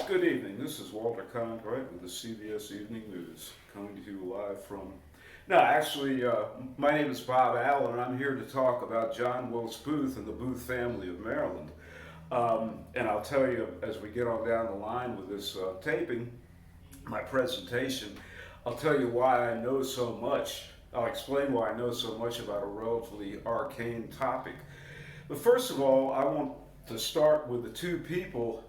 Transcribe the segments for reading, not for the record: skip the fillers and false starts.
Good evening. This is Walter Conright with the CBS Evening News, coming to you live from. No, actually, my name is Bob Allen, and I'm here to talk about John Wilkes Booth and the Booth family of Maryland. And I'll tell you as we get on down the line with this taping, my presentation, I'll tell you why I know so much. I'll explain why I know so much about a relatively arcane topic. But first of all, I want to start with the two people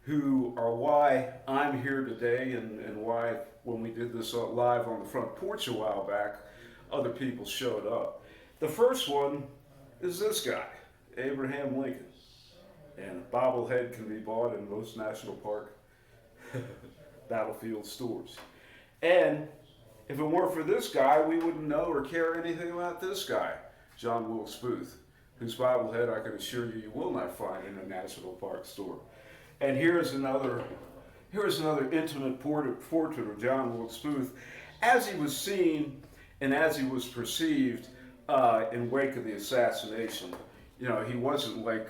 who are why I'm here today and why when we did this live on the front porch a while back, other people showed up. The first one is this guy, Abraham Lincoln. And a bobblehead can be bought in most national park battlefield stores. And if it weren't for this guy, we wouldn't know or care anything about this guy, John Wilkes Booth, whose bobblehead I can assure you will not find in a national park store. And here's another intimate portrait of John Wilkes Booth as he was seen and as he was perceived in wake of the assassination. You know, he wasn't like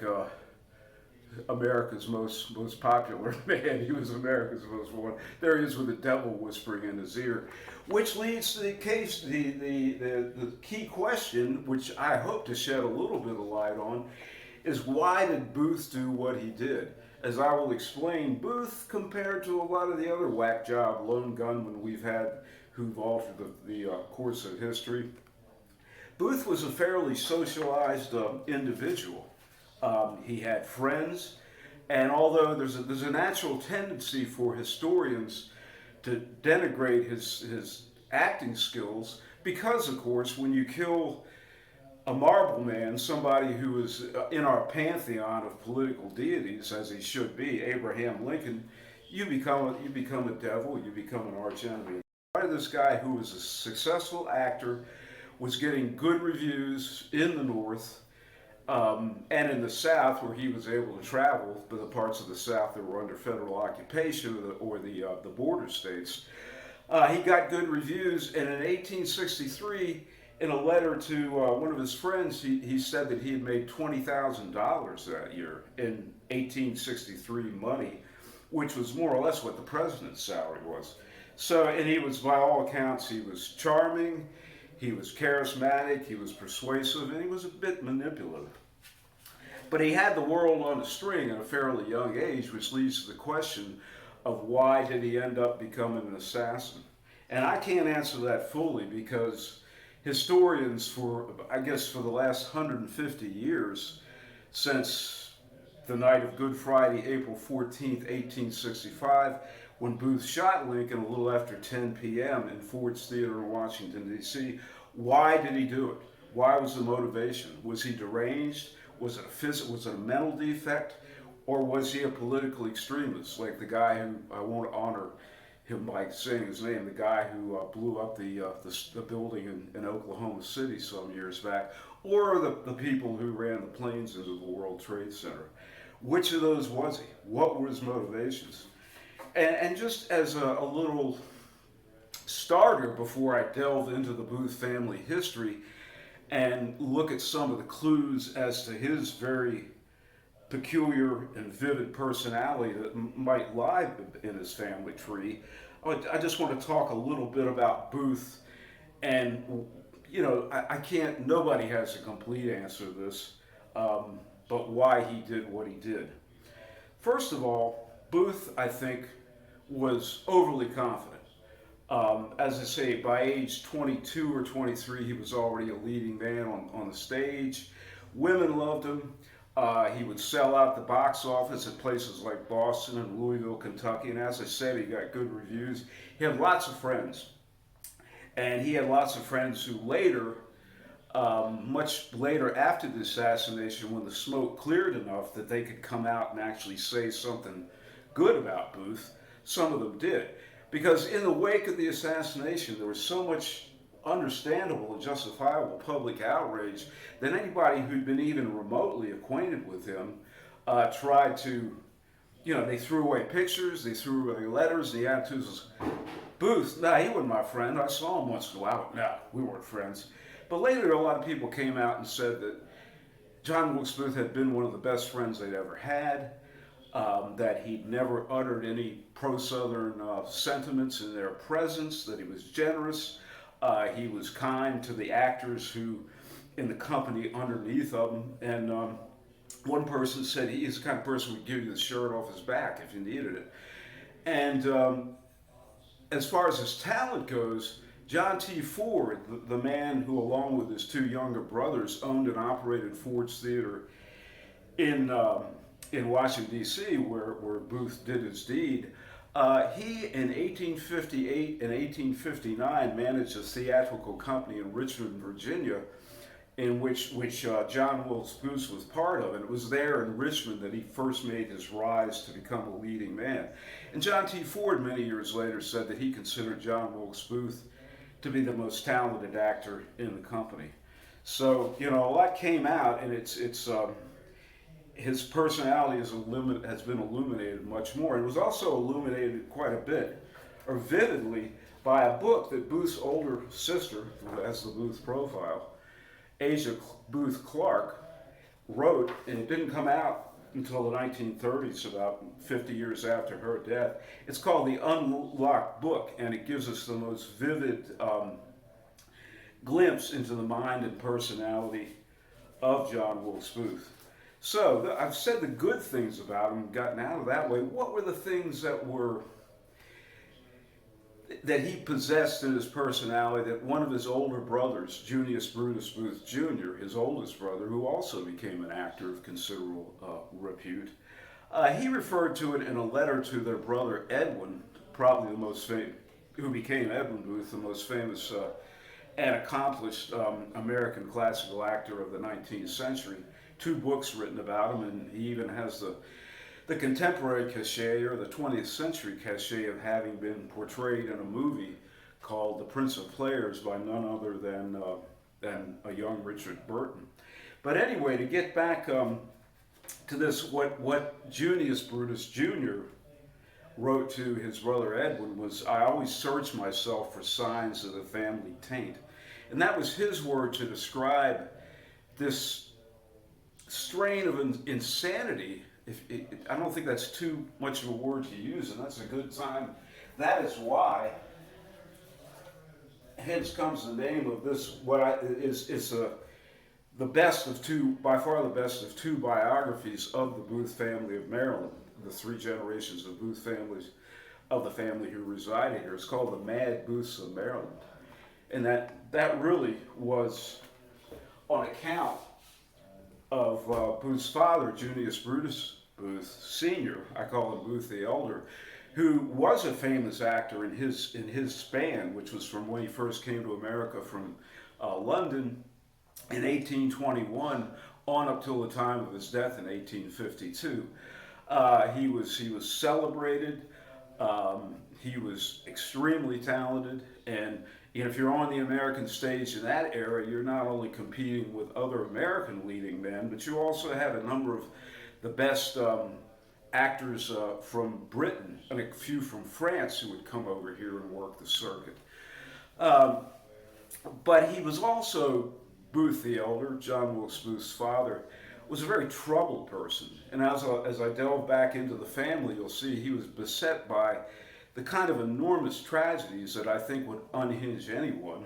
America's most popular man. He was America's most wanted. There he is with the devil whispering in his ear, which leads to the key question, which I hope to shed a little bit of light on, is why did Booth do what he did? As I will explain, Booth, compared to a lot of the other whack job lone gunmen we've had who've altered the course of history, Booth was a fairly socialized individual. He had friends, and although there's a natural tendency for historians to denigrate his acting skills, because of course when you kill a marble man, somebody who is in our pantheon of political deities, as he should be, Abraham Lincoln, you become a devil, you become an archenemy. This guy who was a successful actor was getting good reviews in the North and in the South, where he was able to travel to the parts of the South that were under federal occupation or the border states. He got good reviews, and in 1863, in a letter to one of his friends, he said that he had made $20,000 that year in 1863 money, which was more or less what the president's salary was. So, and he was, by all accounts, he was charming, he was charismatic, he was persuasive, and he was a bit manipulative. But he had the world on a string at a fairly young age, which leads to the question of why did he end up becoming an assassin? And I can't answer that fully because historians for the last 150 years, since the night of Good Friday, April 14th, 1865, when Booth shot Lincoln a little after 10 p.m. in Ford's Theater in Washington, D.C., why did he do it? Why was the motivation? Was he deranged? Was it a mental defect? Or was he a political extremist, like the guy who, I won't honor him by saying his name, the guy who blew up the building in Oklahoma City some years back, or the people who ran the planes into the World Trade Center? Which of those was he? What were his motivations? And just as a little starter before I delve into the Booth family history and look at some of the clues as to his very peculiar and vivid personality that might lie in his family tree, I just want to talk a little bit about Booth. And, you know, I can't, nobody has a complete answer to this, but why he did what he did. First of all, Booth, I think, was overly confident. As I say, by age 22 or 23, he was already a leading man on the stage. Women loved him. He would sell out the box office at places like Boston and Louisville, Kentucky. And as I said, he got good reviews. He had lots of friends. And he had lots of friends who later, much later after the assassination, when the smoke cleared enough that they could come out and actually say something good about Booth, some of them did. Because in the wake of the assassination, there was so much understandable and justifiable public outrage that anybody who'd been even remotely acquainted with him tried to, they threw away pictures, they threw away letters, the attitude was, Booth, nah, he wasn't my friend. I saw him once in a while. No, we weren't friends. But later, a lot of people came out and said that John Wilkes Booth had been one of the best friends they'd ever had. that he'd never uttered any pro-Southern sentiments in their presence, that he was generous, he was kind to the actors who in the company underneath of him, and one person said he's the kind of person who would give you the shirt off his back if you needed it. And as far as his talent goes, John T. Ford, the man who, along with his two younger brothers, owned and operated Ford's Theater in Washington, D.C., where Booth did his deed, he in 1858 and 1859 managed a theatrical company in Richmond, Virginia, in which John Wilkes Booth was part of. And it was there in Richmond that he first made his rise to become a leading man. And John T. Ford, many years later, said that he considered John Wilkes Booth to be the most talented actor in the company. So, a lot came out, and his personality has been illuminated much more. It was also illuminated quite a bit, or vividly, by a book that Booth's older sister, who has the Booth profile, Asia Booth Clark, wrote, and it didn't come out until the 1930s, about 50 years after her death. It's called The Unlocked Book, and it gives us the most vivid glimpse into the mind and personality of John Wilkes Booth. So, I've said the good things about him, gotten out of that way. What were the things that he possessed in his personality that one of his older brothers, Junius Brutus Booth Jr., his oldest brother, who also became an actor of considerable repute, he referred to it in a letter to their brother Edwin, probably the most famous, who became Edwin Booth, the most famous and accomplished American classical actor of the 19th century. 2 books written about him, and he even has the contemporary cachet, or the 20th century cachet, of having been portrayed in a movie called The Prince of Players by none other than a young Richard Burton. But anyway, to get back to this, what Junius Brutus Jr. wrote to his brother Edwin was, "I always search myself for signs of the family taint." And that was his word to describe this strain of insanity. I don't think that's too much of a word to use, and that's a good time. That is why, hence comes the name of this, the best of two, by far the best of 2 biographies of the Booth family of Maryland, the 3 generations of Booth families, of the family who resided here. It's called The Mad Booths of Maryland. And that really was on account of Booth's father, Junius Brutus Booth Sr., I call him Booth the Elder, who was a famous actor in his span, which was from when he first came to America from London in 1821 on up till the time of his death in 1852. He was celebrated. He was extremely talented, and if you're on the American stage in that era, you're not only competing with other American leading men, but you also had a number of the best actors from Britain and a few from France who would come over here and work the circuit. But he was also, Booth the Elder, John Wilkes Booth's father, was a very troubled person. And as I delve back into the family, you'll see he was beset by the kind of enormous tragedies that I think would unhinge anyone.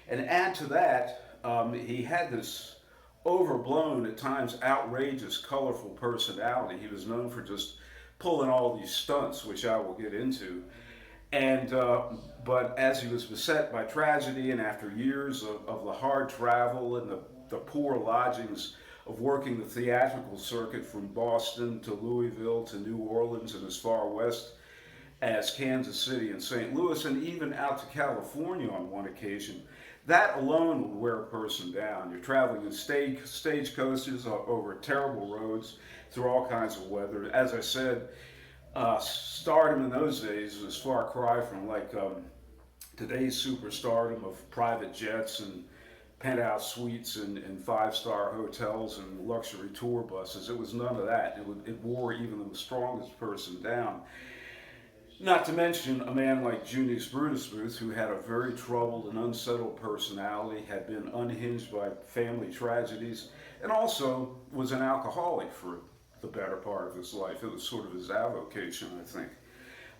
And add to that, he had this overblown, at times outrageous, colorful personality. He was known for just pulling all these stunts, which I will get into. And but as he was beset by tragedy, and after years of the hard travel and the poor lodgings of working the theatrical circuit from Boston to Louisville to New Orleans and as far west as Kansas City and St. Louis, and even out to California on one occasion, that alone would wear a person down. You're traveling in stagecoaches over terrible roads through all kinds of weather. As I said, stardom in those days was a far cry from today's superstardom of private jets and penthouse suites and 5-star hotels and luxury tour buses. It was none of that. It wore even the strongest person down. Not to mention a man like Junius Brutus Booth, who had a very troubled and unsettled personality, had been unhinged by family tragedies, and also was an alcoholic for the better part of his life. It was sort of his avocation, I think.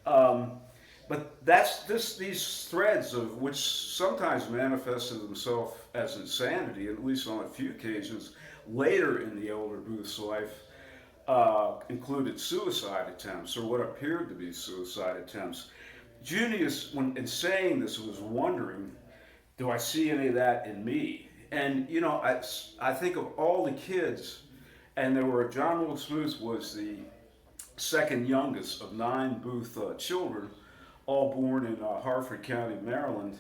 Um, but these threads of which sometimes manifested themselves as insanity, at least on a few occasions, later in the elder Booth's life, included suicide attempts, or what appeared to be suicide attempts. Junius, when in saying this, was wondering, do I see any of that in me? And you know, I think of all the kids, and there were John Wilkes Booth was the second youngest of 9 Booth children, all born in Harford County, Maryland.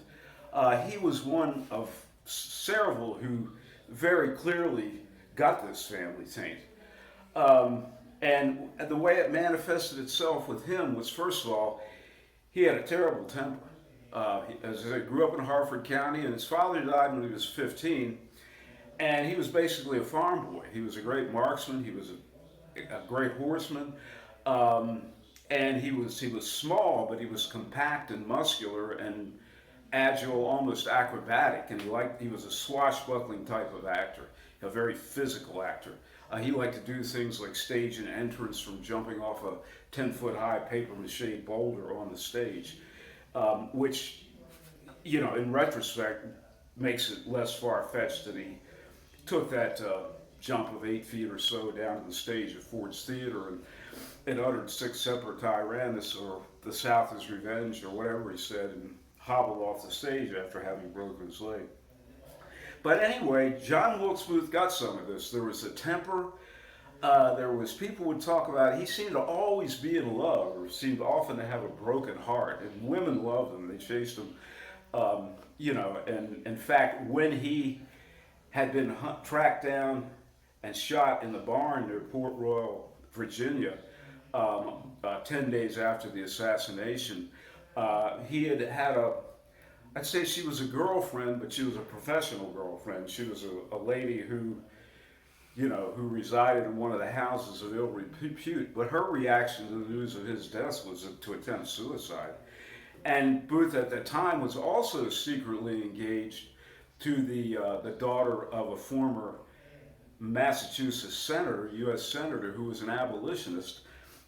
He was one of several who very clearly got this family taint. And the way it manifested itself with him was, first of all, he had a terrible temper. As I said, grew up in Harford County, and his father died when he was 15, and he was basically a farm boy. He was a great marksman. He was a great horseman, and he was small, but he was compact and muscular and agile, almost acrobatic, and he was a swashbuckling type of actor, a very physical actor. He liked to do things like stage an entrance from jumping off a 10-foot high papier-mâché boulder on the stage, which, you know, in retrospect, makes it less far-fetched that he took that jump of 8 feet or so down to the stage at Ford's Theater and uttered 6 separate Tyrannus, or the South is revenge, or whatever he said, and hobbled off the stage after having broken his leg. But anyway, John Wilkes Booth got some of this. There was a temper. There was, people would talk about, he seemed to always be in love, or seemed often to have a broken heart. And women loved him. They chased him. You know, and in fact, when he had been tracked down and shot in the barn near Port Royal, Virginia, 10 days after the assassination, he had had I'd say she was a girlfriend, but she was a professional girlfriend. She was a lady who, you know, who resided in one of the houses of ill repute. But her reaction to the news of his death was to attempt suicide. And Booth at that time was also secretly engaged to the daughter of a former Massachusetts senator, U.S. senator, who was an abolitionist.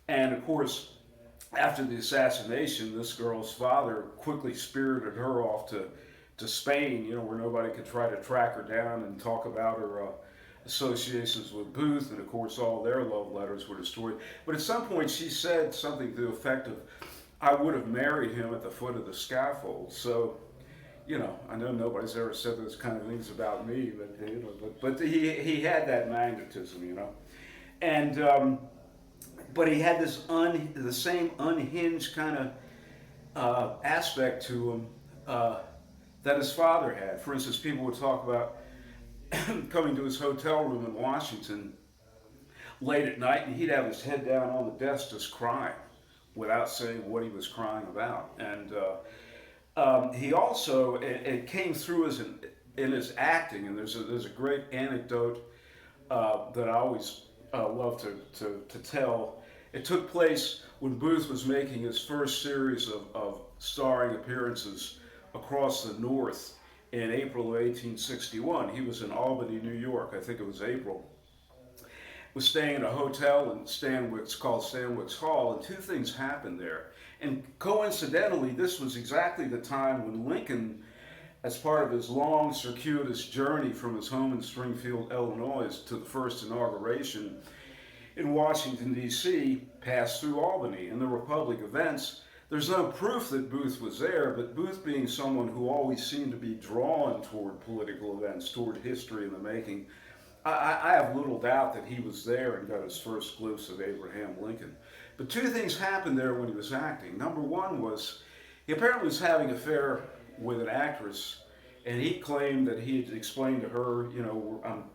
And of course, after the assassination, this girl's father quickly spirited her off to Spain, you know, where nobody could try to track her down and talk about her associations with Booth. And of course, all their love letters were destroyed. But at some point, she said something to the effect of, I would have married him at the foot of the scaffold. So, you know, I know nobody's ever said those kind of things about me, but you know, but he had that magnetism, you know, and but he had this the same unhinged kind of aspect to him that his father had. For instance, people would talk about coming to his hotel room in Washington late at night, and he'd have his head down on the desk just crying without saying what he was crying about. And he also, it came through in his acting, and there's a great anecdote that I always love to tell. It took place when Booth was making his first series of starring appearances across the North in April of 1861. He was in Albany, New York, I think it was April. Was staying in a hotel in Stanwix called Stanwix Hall, and 2 things happened there. And coincidentally, this was exactly the time when Lincoln, as part of his long, circuitous journey from his home in Springfield, Illinois, to the first inauguration in Washington, D.C., passed through Albany. And there were public events. There's no proof that Booth was there, but Booth, being someone who always seemed to be drawn toward political events, toward history in the making, I have little doubt that he was there and got his first glimpse of Abraham Lincoln. But 2 things happened there when he was acting. Number one was, he apparently was having an affair with an actress, and he claimed that he had explained to her, you know,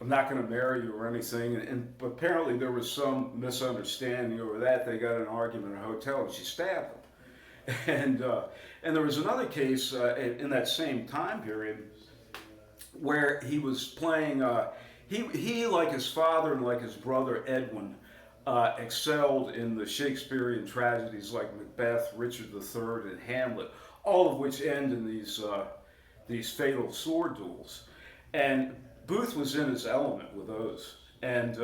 I'm not going to marry you or anything. And apparently there was some misunderstanding over that. They got in an argument in a hotel, and she stabbed him. And there was another case in that same time period where he was playing. He, like his father and like his brother Edwin, excelled in the Shakespearean tragedies like Macbeth, Richard III, and Hamlet, all of which end in these fatal sword duels. And Booth was in his element with those. And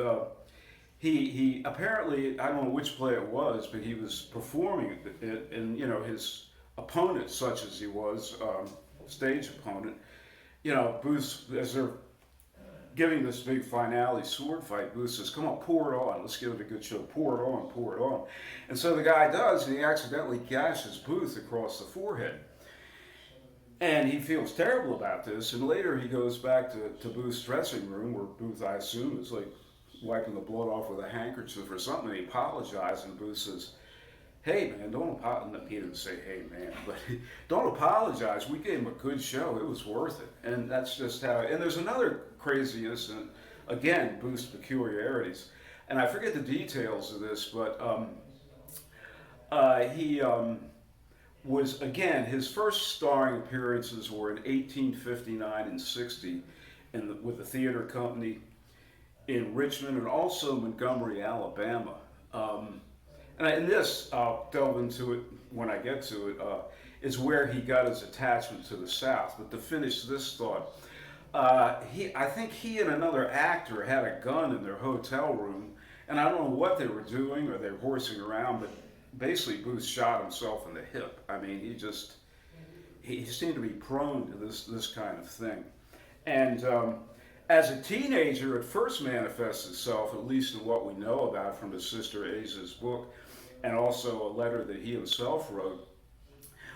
he apparently, I don't know which play it was, but he was performing it, and his opponent, such as he was, stage opponent, Booth, as they're giving this big finale sword fight, Booth says, "Come on, pour it on. Let's give it a good show. Pour it on, pour it on." And so the guy does, and he accidentally gashes Booth across the forehead. And he feels terrible about this, and later he goes back to Booth's dressing room, where Booth, I assume, is like wiping the blood off with a handkerchief or something, and he apologizes, and Booth says, "Hey man, don't apologize." He didn't say "hey man," but don't apologize. We gave him a good show. It was worth it. And that's just how, and there's another crazy incident, again, Booth's peculiarities. And I forget the details of this, but he was, again, his first starring appearances were in 1859 and 60 with the theater company in Richmond and also Montgomery, Alabama. And in this, I'll delve into it when I get to it, is where he got his attachment to the South. But to finish this thought, I think he and another actor had a gun in their hotel room, and I don't know what they were doing, or they were horsing around, but basically Booth shot himself in the hip. I mean, he seemed to be prone to this kind of thing. And as a teenager, it first manifests itself, at least in what we know about from his sister Aza's book, and also a letter that he himself wrote.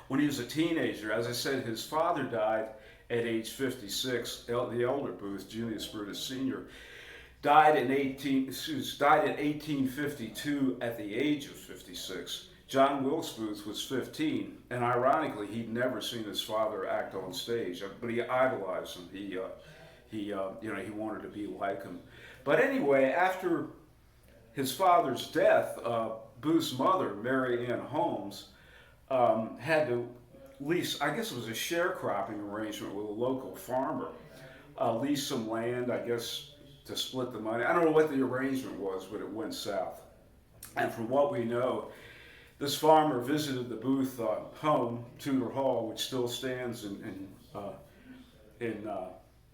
When he was a teenager, as I said, his father died at age 56. The elder Booth, Junius Brutus Sr., died in 1852 at the age of 56. John Wilkes Booth was 15, and ironically, he'd never seen his father act on stage, but he idolized him. He wanted to be like him. But anyway, after his father's death, Booth's mother, Mary Ann Holmes, had to lease, I guess it was a sharecropping arrangement with a local farmer, lease some land, I guess, to split the money. I don't know what the arrangement was, but it went south. And from what we know, this farmer visited the Booth home, Tudor Hall, which still stands in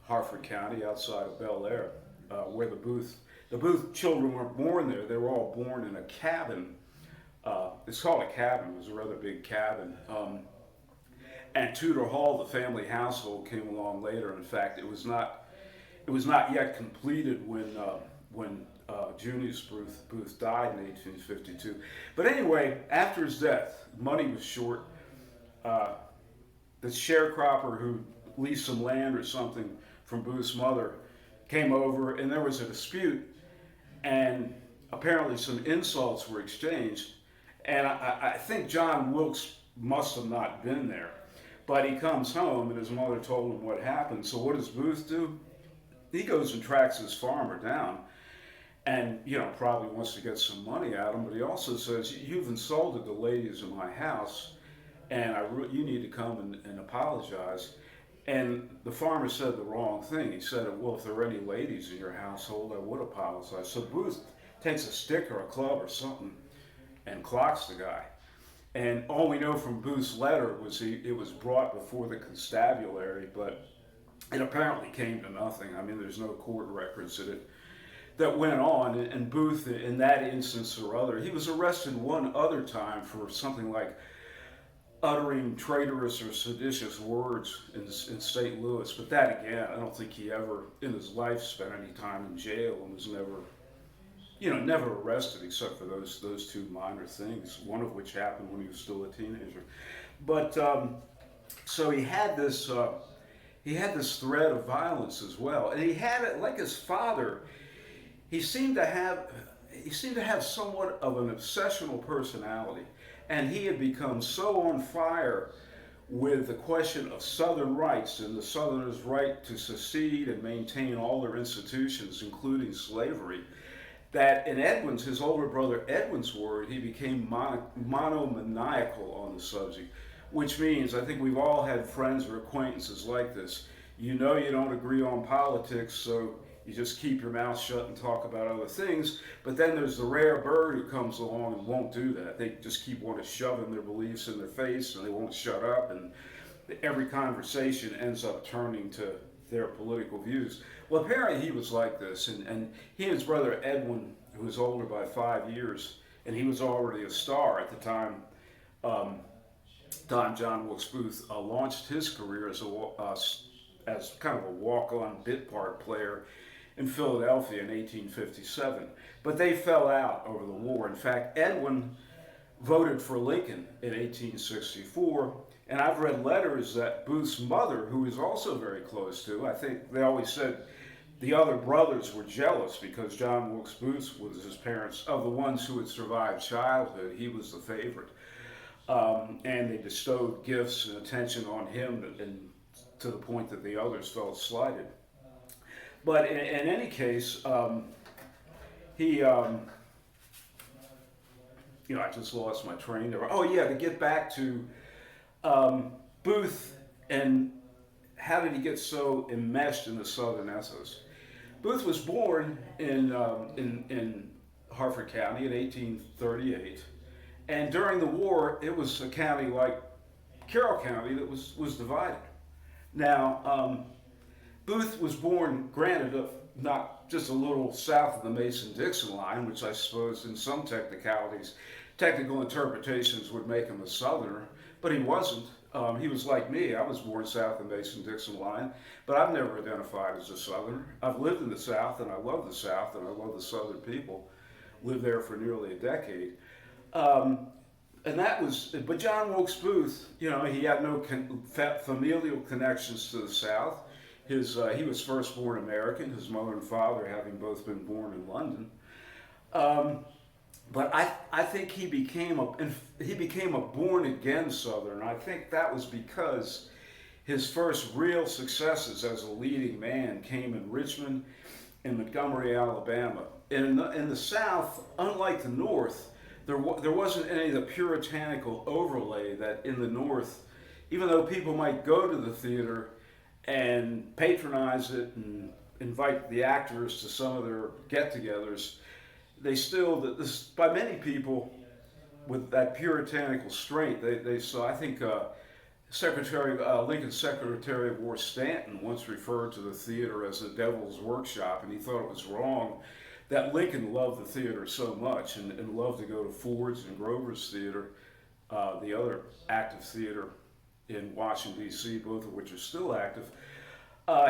Harford County, outside of Bel Air, where the Booth children weren't born there. They were all born in a cabin. It's called a cabin. It was a rather big cabin. And Tudor Hall, the family household, came along later. In fact, it was not yet completed when Junius Booth died in 1852. But anyway, after his death, money was short. The sharecropper who leased some land or something from Booth's mother came over, and there was a dispute, and apparently some insults were exchanged. And I think John Wilkes must have not been there, but he comes home, and his mother told him what happened. So what does Booth do? He goes and tracks his farmer down, and probably wants to get some money out of him. But he also says, "You've insulted the ladies in my house, and you need to come and apologize." And the farmer said the wrong thing. He said, "Well, if there are any ladies in your household, I would apologize." So Booth takes a stick or a club or something and clocks the guy. And all we know from Booth's letter was it was brought before the constabulary, but it apparently came to nothing. I mean, there's no court records that went on. And Booth, in that instance or other, he was arrested one other time for something like uttering traitorous or seditious words in St. Louis. But that, again, I don't think he ever in his life spent any time in jail, and was never arrested except for those two minor things, one of which happened when he was still a teenager. But so he had this thread of violence as well, and he had it like his father. He seemed to have somewhat of an obsessional personality, and he had become so on fire with the question of Southern rights and the Southerners' right to secede and maintain all their institutions, including slavery, that in his older brother Edwin's word, he became monomaniacal on the subject, which means, I think we've all had friends or acquaintances like this. You don't agree on politics, so you just keep your mouth shut and talk about other things. But then there's the rare bird who comes along and won't do that. They just keep wanting to shove their beliefs in their face, and they won't shut up, and every conversation ends up turning to their political views. Well, apparently he was like this, and he and his brother Edwin, who was older by 5 years, and he was already a star at the time. John Wilkes Booth launched his career as kind of a walk-on bit part player in Philadelphia in 1857. But they fell out over the war. In fact, Edwin voted for Lincoln in 1864, and I've read letters that Booth's mother, who is also very close to, I think they always said the other brothers were jealous because John Wilkes Booth was his parents, of the ones who had survived childhood, he was the favorite. And they bestowed gifts and attention on him, and to the point that the others felt slighted. But in any case, he, I just lost my train there. Oh yeah, to get back to Booth and how did he get so enmeshed in the Southern ethos? Booth was born in Harford County in 1838, and during the war, it was a county like Carroll County that was divided. Now, Booth was born, granted, not just a little south of the Mason-Dixon line, which I suppose in some technical interpretations would make him a Southerner, but he wasn't. He was like me. I was born south of the Mason-Dixon line, but I've never identified as a Southerner. I've lived in the South, and I love the South, and I love the Southern people. Lived there for nearly a decade. But John Wilkes Booth, he had no familial connections to the South. He was first born American, his mother and father having both been born in London. But I think he became a born-again Southerner. I think that was because his first real successes as a leading man came in Richmond and Montgomery, Alabama. In the South, unlike the North, there wasn't any of the puritanical overlay that in the North, even though people might go to the theater and patronize it and invite the actors to some of their get-togethers, they still, by many people with that puritanical strength, they saw, I think Lincoln's Secretary of War Stanton once referred to the theater as the devil's workshop, and he thought it was wrong that Lincoln loved the theater so much and loved to go to Ford's and Grover's Theater, the other active theater in Washington, D.C., both of which are still active.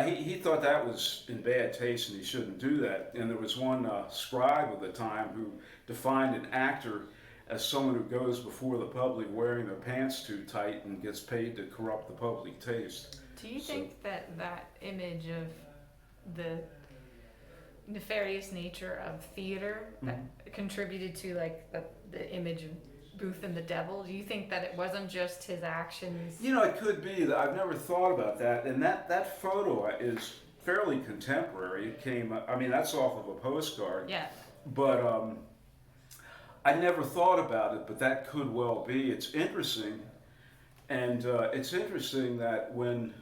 He thought that was in bad taste and he shouldn't do that. And there was one scribe of the time who defined an actor as someone who goes before the public wearing their pants too tight and gets paid to corrupt the public taste. Do you think that image of the nefarious nature of theater that contributed to like the image of Booth and the devil? Do you think that it wasn't just his actions? It could be. That I've never thought about that. And that photo is fairly contemporary. It came, that's off of a postcard. Yeah. But I never thought about it, but that could well be. It's interesting. And it's interesting that and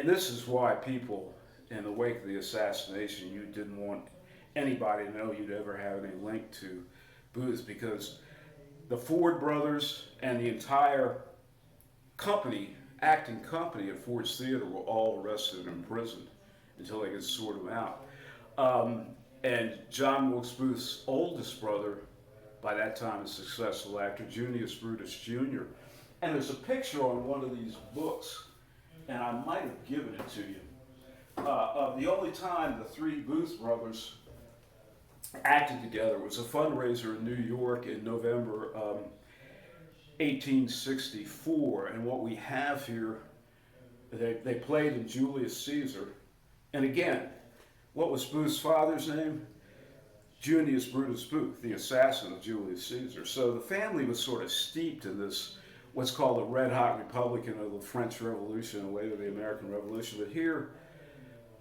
this is why people, in the wake of the assassination, you didn't want anybody to know you'd ever have any link to Booth, because the Ford brothers and the entire acting company at Ford's Theater were all arrested and imprisoned until they could sort them out. And John Wilkes Booth's oldest brother, by that time a successful actor, Junius Brutus Jr. And there's a picture on one of these books, and I might have given it to you, of the only time the three Booth brothers acted together was a fundraiser in New York in November 1864, and what we have here, they played in Julius Caesar, and again, what was Booth's father's name? Junius Brutus Booth, the assassin of Julius Caesar. So the family was sort of steeped in this, what's called the red-hot Republican of the French Revolution and later the American Revolution, but here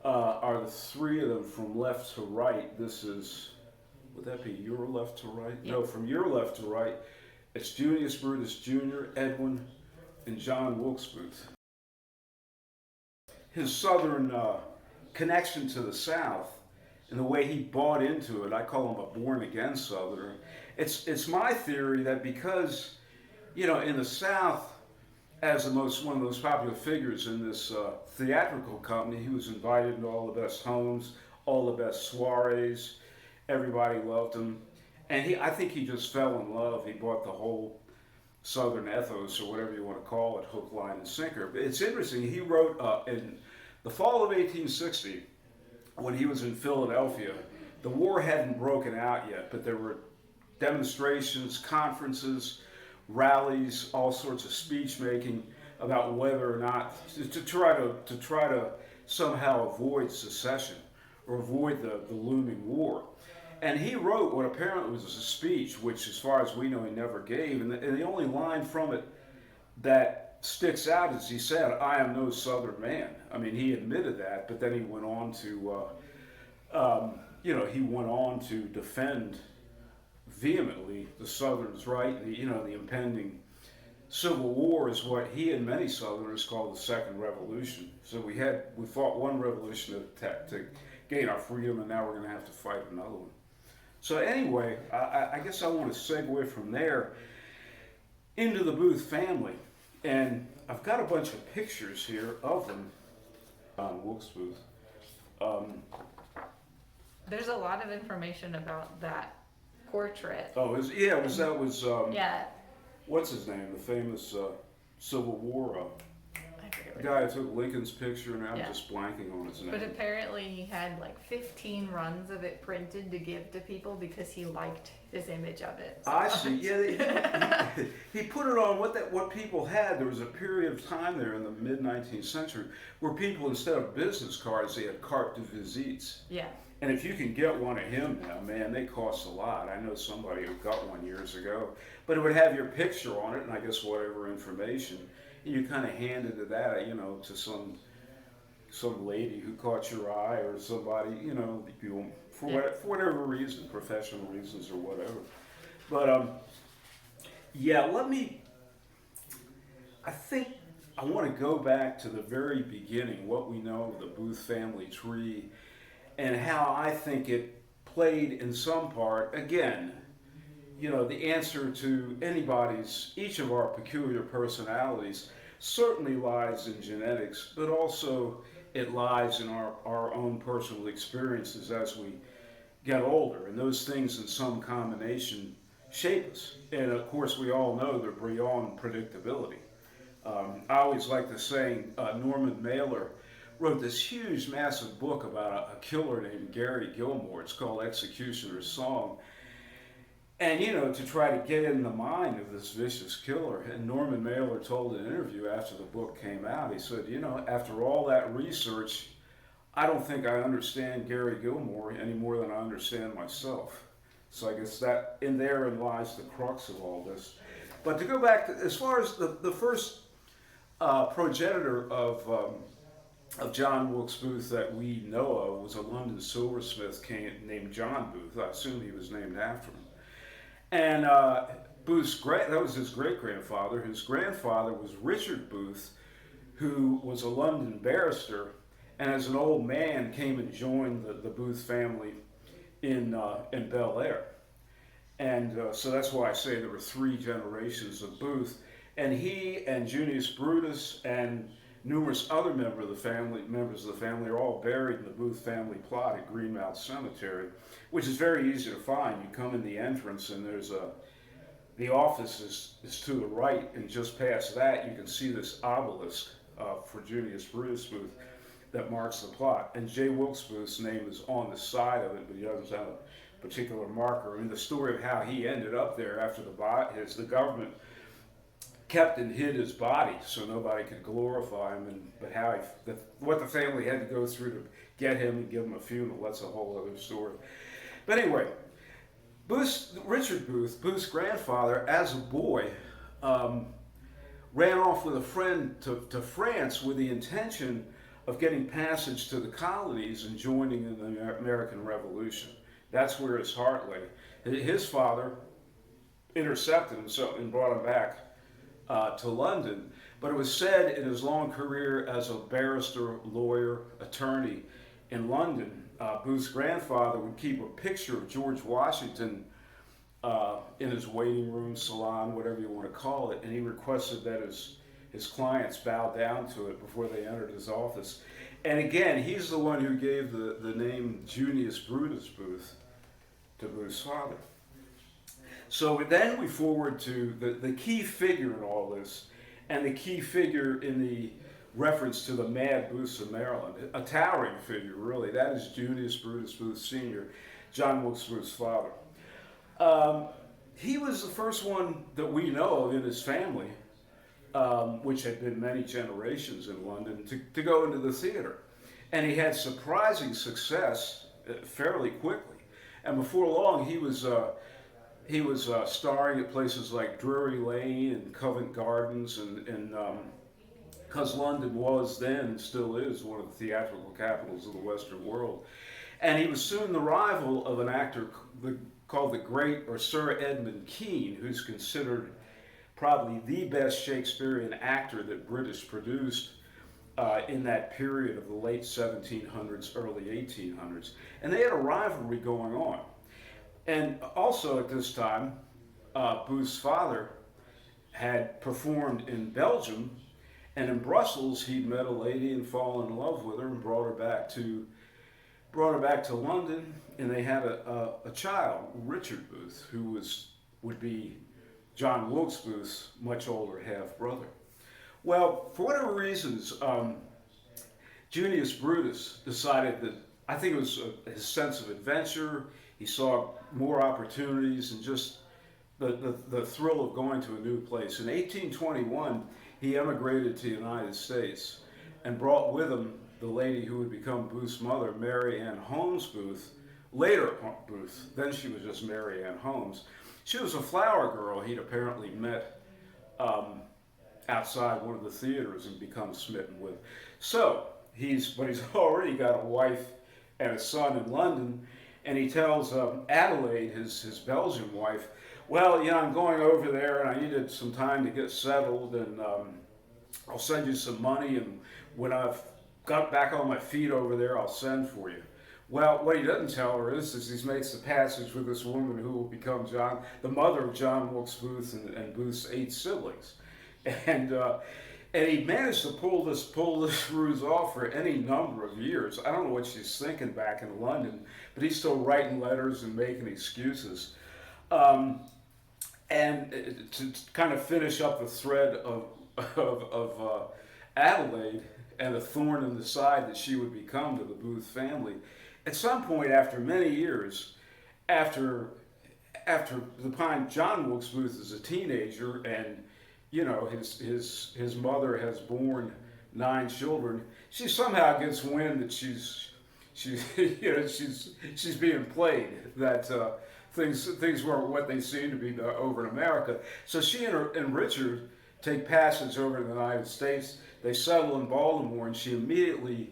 are the three of them from left to right. This is, would that be your left to right? Yeah. No, from your left to right, it's Junius Brutus Jr., Edwin, and John Wilkes Booth. His Southern connection to the South and the way he bought into it, I call him a born-again Southerner. It's my theory that because, in the South, as one of the most popular figures in this theatrical company. He was invited into all the best homes, all the best soirees. Everybody loved him, and I think he just fell in love. He bought the whole Southern ethos, or whatever you want to call it, hook, line, and sinker. But it's interesting. He wrote in the fall of 1860, when he was in Philadelphia. The war hadn't broken out yet, but there were demonstrations, conferences, rallies, all sorts of speech making about whether or not to try to somehow avoid secession or avoid the looming war. And he wrote what apparently was a speech, which, as far as we know, he never gave. And the only line from it that sticks out is he said, "I am no Southern man." I mean, he admitted that, but then he went on to, he went on to defend vehemently the Southerners' right. The impending Civil War is what he and many Southerners call the Second Revolution. So we fought one revolution to gain our freedom, and now we're going to have to fight another one. So anyway, I guess I want to segue from there into the Booth family, and I've got a bunch of pictures here of them. John Wilkes Booth. There's a lot of information about that portrait. Yeah. What's his name? The famous Civil War the guy who took Lincoln's picture, and I'm just blanking on his name. But apparently he had like 15 runs of it printed to give to people because he liked his image of it. So. I see. Yeah, he put it on what people had. There was a period of time there in the mid 19th century where people, instead of business cards, they had carte de visites. Yeah. And if you can get one of him now, man, they cost a lot. I know somebody who got one years ago. But it would have your picture on it, and I guess whatever information. And you kind of handed that, to some lady who caught your eye, or somebody, for whatever reason, professional reasons or whatever. But I think I want to go back to the very beginning, what we know of the Booth family tree, and how I think it played in some part, again, the answer to each of our peculiar personalities certainly lies in genetics, but also it lies in our own personal experiences as we get older. And those things in some combination shape us. And of course, we all know they're beyond predictability. I always like the saying, Norman Mailer wrote this huge, massive book about a killer named Gary Gilmore. It's called Executioner's Song. And, to try to get in the mind of this vicious killer. And Norman Mailer told in an interview after the book came out, he said, after all that research, I don't think I understand Gary Gilmore any more than I understand myself. So I guess that therein lies the crux of all this. But to go back, as far as the first progenitor of John Wilkes Booth that we know of was a London silversmith named John Booth. I assume he was named after him. And that was his great-grandfather. His grandfather was Richard Booth, who was a London barrister, and as an old man came and joined the Booth family in Bel Air. And so that's why I say there were 3 generations of Booth. And he and Junius Brutus and numerous other members of the family are all buried in the Booth family plot at Greenmount Cemetery, which is very easy to find. You come in the entrance, and the office is to the right, and just past that you can see this obelisk for Junius Brutus Booth that marks the plot. And J. Wilkes Booth's name is on the side of it, but he doesn't have a particular marker. I mean, the story of how he ended up there after the government kept and hid his body so nobody could glorify him, but what the family had to go through to get him and give him a funeral, that's a whole other story. But anyway, Richard Booth, Booth's grandfather, as a boy, ran off with a friend to France with the intention of getting passage to the colonies and joining in the American Revolution. That's where his heart lay. His father intercepted him and brought him back to London, but it was said in his long career as a barrister, lawyer, attorney in London, Booth's grandfather would keep a picture of George Washington in his waiting room, salon, whatever you want to call it, and he requested that his his clients bowed down to it before they entered his office. And again, he's the one who gave the name Junius Brutus Booth to Booth's father. So then we forward to the key figure in all this, and the key figure in the reference to the mad Booths of Maryland, a towering figure, really. That is Junius Brutus Booth Sr., John Wilkes Booth's father. He was the first one that we know of in his family, which had been many generations in London, to go into the theater. And he had surprising success fairly quickly. And before long, he was starring at places like Drury Lane and Covent Gardens, and because London was then and still is one of the theatrical capitals of the Western world. And he was soon the rival of an actor called the great, or Sir Edmund Kean, who's considered probably the best Shakespearean actor that British produced in that period of the late 1700s, early 1800s. And they had a rivalry going on. And also at this time, Booth's father had performed in Belgium, and in Brussels he'd met a lady and fallen in love with her and brought her back to London, and they had a child, Richard Booth, who would be John Wilkes Booth's much older half-brother. Well, for whatever reasons, Junius Brutus decided that, I think it was his sense of adventure, he saw more opportunities, and just the thrill of going to a new place. In 1821, he emigrated to the United States and brought with him the lady who would become Booth's mother, Mary Ann Holmes Booth, later Booth. Then she was just Mary Ann Holmes. She was a flower girl he'd apparently met outside one of the theaters and become smitten with. So he's already got a wife and a son in London, and he tells Adelaide, his Belgian wife, well, I'm going over there and I needed some time to get settled, and I'll send you some money, and when I've got back on my feet over there, I'll send for you. Well, what he doesn't tell her is he makes the passage with this woman who will become the mother of John Wilkes Booth and Booth's 8 siblings. And he managed to pull this ruse off for any number of years. I don't know what she's thinking back in London, but he's still writing letters and making excuses. And to kind of finish up the thread of Adelaide and the thorn in the side that she would become to the Booth family, at some point after many years, after the time John Wilkes Booth is a teenager, and his mother has borne 9 children, she somehow gets wind that she's being played, that things weren't what they seem to be over in America. So she and Richard take passage over to the United States. They settle in Baltimore, and she immediately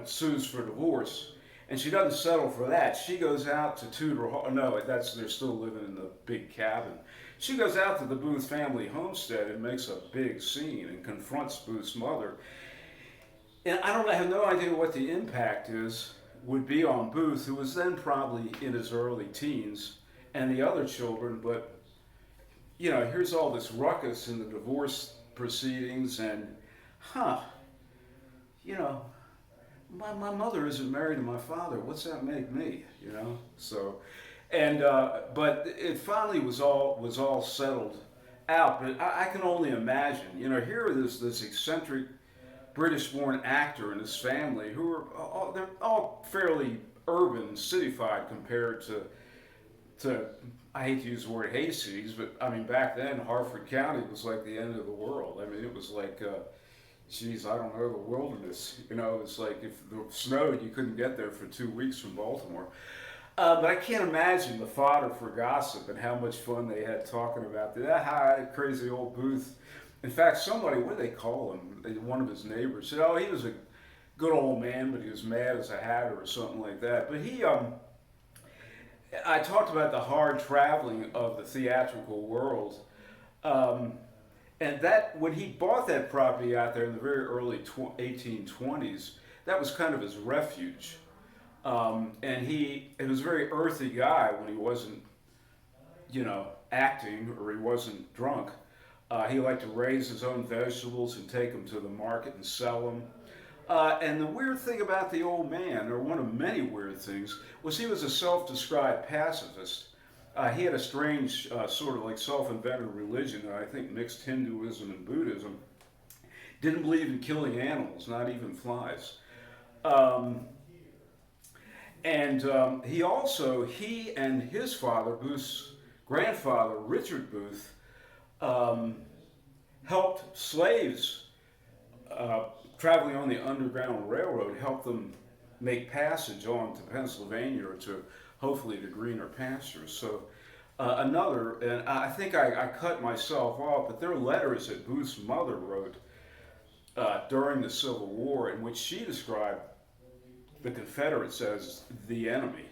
sues for divorce. And she doesn't settle for that. She goes out to Tudor Hall. No, they're still living in the big cabin. She goes out to the Booth family homestead and makes a big scene and confronts Booth's mother. And I have no idea what the impact would be on Booth, who was then probably in his early teens, and the other children. But here's all this ruckus in the divorce proceedings, and my mother isn't married to my father. What's that make me? So, and but it finally was all settled out. But I can only imagine. Here is this eccentric British-born actor and his family who are they're all fairly urban, cityfied compared to I hate to use the word hayseeds, but I mean back then Harford County was like the end of the world. I mean it was like I don't know, the wilderness. It's like if it snowed, you couldn't get there for 2 weeks from Baltimore. But I can't imagine the fodder for gossip and how much fun they had talking about that crazy old Booth. In fact, somebody, what do they call him? One of his neighbors said, "Oh, he was a good old man, but he was mad as a hatter," or something like that. But I talked about the hard traveling of the theatrical world. And that when he bought that property out there in the very early 1820s, that was kind of his refuge. And he was a very earthy guy when he wasn't, acting or he wasn't drunk. He liked to raise his own vegetables and take them to the market and sell them. And the weird thing about the old man, or one of many weird things, was he was a self-described pacifist. He had a strange sort of like self-invented religion that I think mixed Hinduism and Buddhism. Didn't believe in killing animals, not even flies. He and his father, Booth's grandfather, Richard Booth, helped slaves traveling on the Underground Railroad, helped them make passage on to Pennsylvania or to hopefully to greener pastures. So and I think I cut myself off, but there are letters that Booth's mother wrote during the Civil War in which she described the Confederates as the enemy.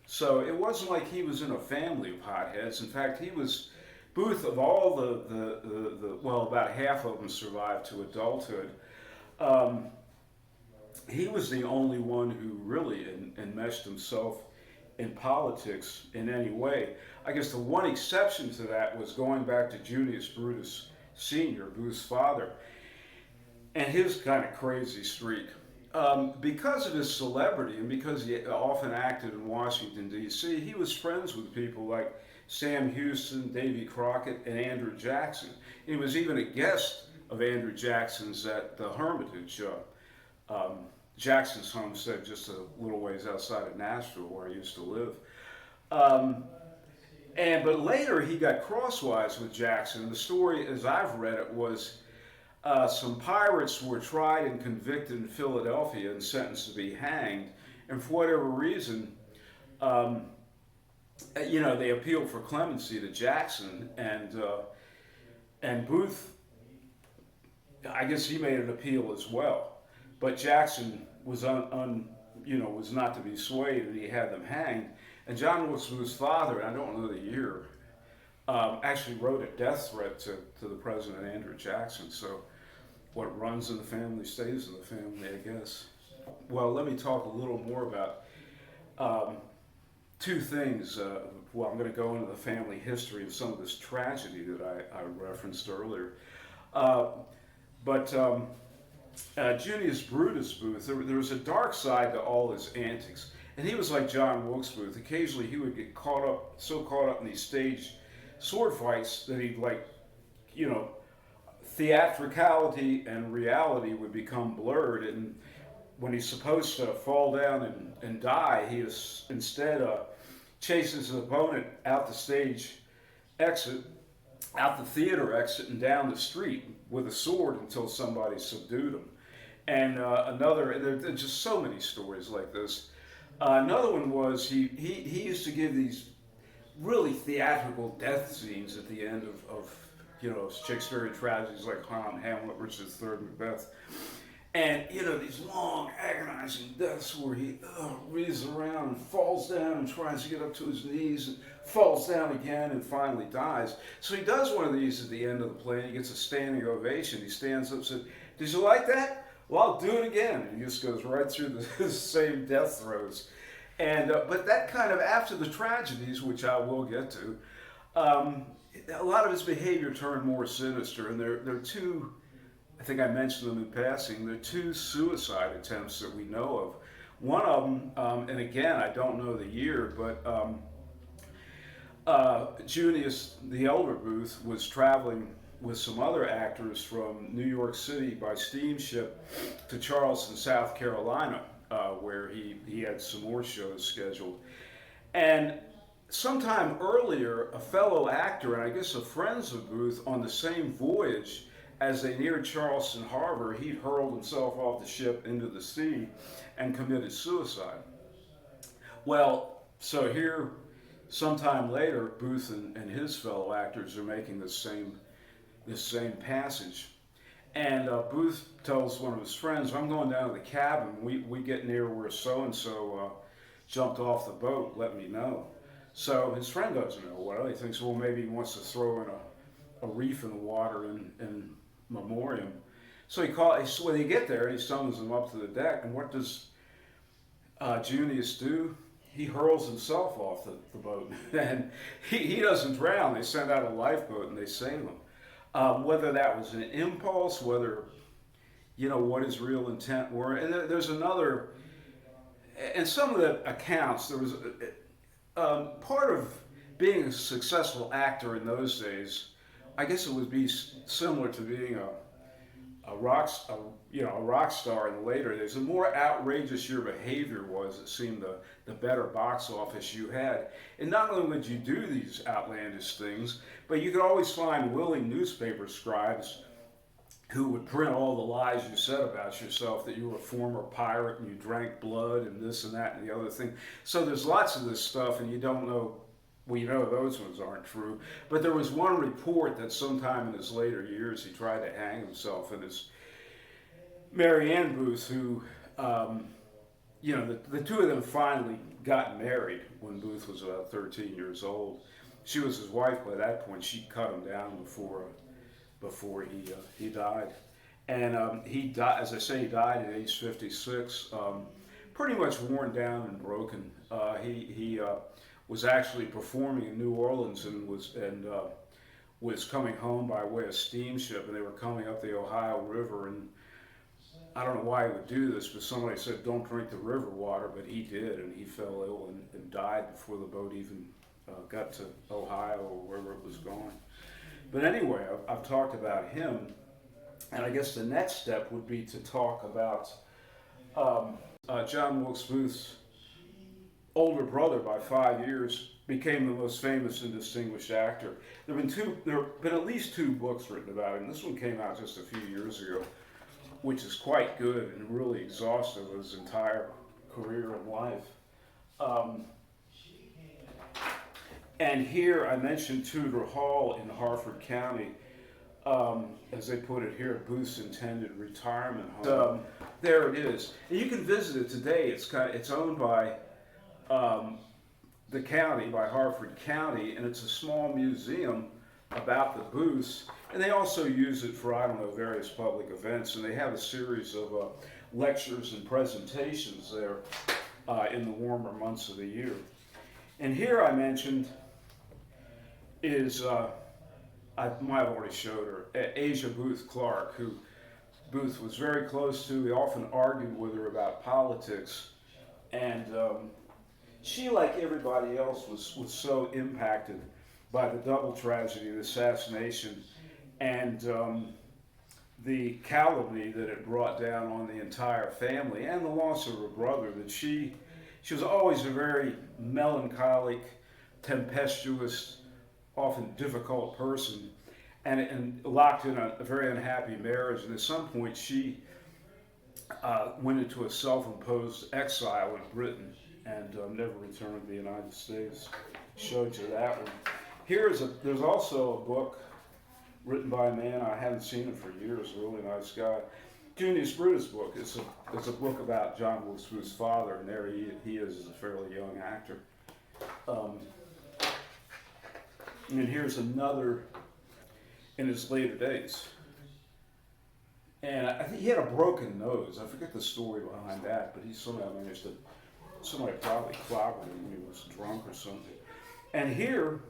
So it wasn't like he was in a family of hotheads. In fact, Booth, of all well, about half of them survived to adulthood. He was the only one who really enmeshed himself in politics in any way. I guess the one exception to that was going back to Junius Brutus Sr., Booth's father, and his kind of crazy streak. Because of his celebrity and because he often acted in Washington, D.C., he was friends with people like Sam Houston, Davy Crockett, and Andrew Jackson. He was even a guest of Andrew Jackson's at the Hermitage, Jackson's homestead just a little ways outside of Nashville where I used to live. But later he got crosswise with Jackson. The story, as I've read it, was some pirates were tried and convicted in Philadelphia and sentenced to be hanged. And for whatever reason, they appealed for clemency to Jackson, and Booth, I guess he made an appeal as well. But Jackson was was not to be swayed, and he had them hanged. And John Wilkes Booth's father, and I don't know the year, actually wrote a death threat to the President Andrew Jackson. So what runs in the family stays in the family, I guess. Well, let me talk a little more about two things. I'm going to go into the family history of some of this tragedy that I referenced earlier. Junius Brutus Booth, there was a dark side to all his antics. And he was like John Wilkes Booth. Occasionally he would get so caught up in these stage sword fights that he'd theatricality and reality would become blurred. And when he's supposed to fall down and die, he instead chases his opponent out the stage exit, out the theater exit, and down the street with a sword until somebody subdued him. And there's just so many stories like this. Another one was he used to give these really theatrical death scenes at the end of Shakespearean tragedies like Hamlet, Richard III, Macbeth. And, these long, agonizing deaths where he wreathes around and falls down and tries to get up to his knees and falls down again and finally dies. So he does one of these at the end of the play, and he gets a standing ovation. He stands up and says, "Did you like that? Well, I'll do it again." And he just goes right through the same death throes. And but that kind of, after the tragedies, which I will get to, a lot of his behavior turned more sinister. And there are two, I think I mentioned them in passing, there are two suicide attempts that we know of. One of them, and again, I don't know the year, but Junius, the elder Booth, was traveling with some other actors from New York City by steamship to Charleston, South Carolina, where he had some more shows scheduled. And sometime earlier, a fellow actor, and I guess a friends of Booth, on the same voyage, as they neared Charleston Harbor, he hurled himself off the ship into the sea and committed suicide. Well, so here, sometime later, Booth and his fellow actors are making this same passage. And Booth tells one of his friends, "I'm going down to the cabin. We get near where so-and-so jumped off the boat. Let me know." So his friend doesn't know. Well, he thinks, well, maybe he wants to throw in a reef in the water in memoriam. So when they get there, he summons them up to the deck. And what does Junius do? He hurls himself off the boat. And he doesn't drown. They send out a lifeboat and they save him. Whether that was an impulse, whether, what his real intent were. And there's another, in some of the accounts, there was part of being a successful actor in those days. I guess it would be similar to being a rock star in the later days. The more outrageous your behavior was, it seemed the better box office you had. And not only would you do these outlandish things, but you could always find willing newspaper scribes who would print all the lies you said about yourself, that you were a former pirate and you drank blood and this and that and the other thing. So there's lots of this stuff, and you don't know. Well, those ones aren't true. But there was one report that sometime in his later years he tried to hang himself, and his Mary Ann Booth, who, the two of them finally got married when Booth was about 13 years old. She was his wife by that point. She cut him down before he died. And he died, as I say, he died at age 56, pretty much worn down and broken. He was actually performing in New Orleans and was coming home by way of steamship, and they were coming up the Ohio River, and I don't know why he would do this, but somebody said don't drink the river water, but he did, and he fell ill and died before the boat even got to Ohio or wherever it was going. But anyway, I've talked about him, and I guess the next step would be to talk about John Wilkes Booth's older brother by 5 years, became the most famous and distinguished actor. There have been at least 2 books written about him. This one came out just a few years ago, which is quite good and really exhaustive of his entire career and life. And here I mentioned Tudor Hall in Harford County, as they put it here, Booth's intended retirement home. There it is. And you can visit it today. It's owned by the county, by Harford County, and it's a small museum about the Booths. And they also use it for, various public events. And they have a series of lectures and presentations there in the warmer months of the year. And here I mentioned is, I might have already showed her, Asia Booth Clark, who Booth was very close to. He often argued with her about politics. And she, like everybody else, was so impacted by the double tragedy of the assassination and the calumny that it brought down on the entire family and the loss of her brother, that she was always a very melancholic, tempestuous, often difficult person, and locked in a very unhappy marriage. And at some point she went into a self-imposed exile in Britain and never returned to the United States. Showed you that one. There's also a book written by a man, I haven't seen him for years, a really nice guy. Junius Brutus' book. It's a book about John Wilkes Booth's father, and there he is as a fairly young actor. And here's another in his later days. And I think he had a broken nose. I forget the story behind that, but he somehow managed to, somebody probably clobbered him when he was drunk or something. And here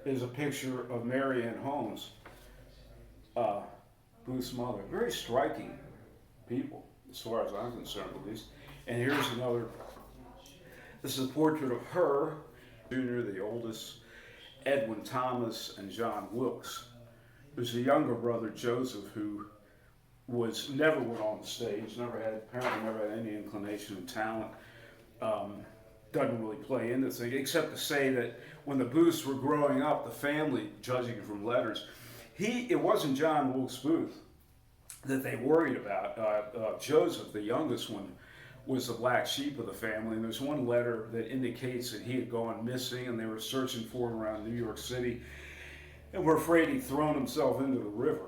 is a picture of Mary Ann Holmes, Booth's mother. Very striking people, as far as I'm concerned at least. And here's another, this is a portrait of her, Junior, the oldest, Edwin Thomas, and John Wilkes. There's a younger brother, Joseph, who never went on the stage, apparently never had any inclination and talent. Doesn't really play into things, except to say that when the Booths were growing up, the family, judging from letters, it wasn't John Wilkes Booth that they worried about. Joseph, the youngest one, was the black sheep of the family, and there's one letter that indicates that he had gone missing, and they were searching for him around New York City, and were afraid he'd thrown himself into the river.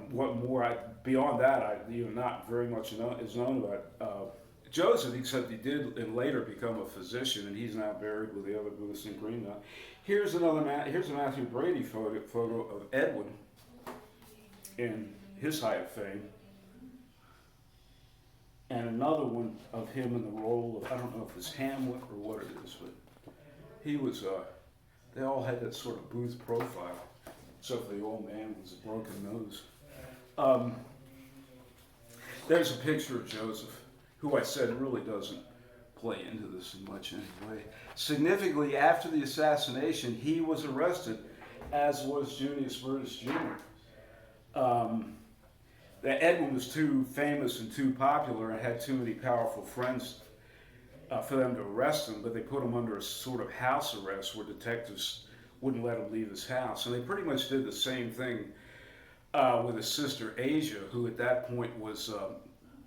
What more? Beyond that, not very much is known about Joseph, except he did and later become a physician, and he's now buried with the other Booths in Greenville. Here's a Matthew Brady photo of Edwin in his height of fame, and another one of him in the role of, I don't know if it's Hamlet or what it is, but he was, they all had that sort of Booth profile. except for the old man with a broken nose. Um, there's a picture of Joseph, who I said really doesn't play into this in much anyway. Significantly, after the assassination, he was arrested, as was Junius Brutus Jr. That Edwin was too famous and too popular and had too many powerful friends for them to arrest him, but they put him under a sort of house arrest where detectives wouldn't let him leave his house. And they pretty much did the same thing with his sister Asia, who at that point was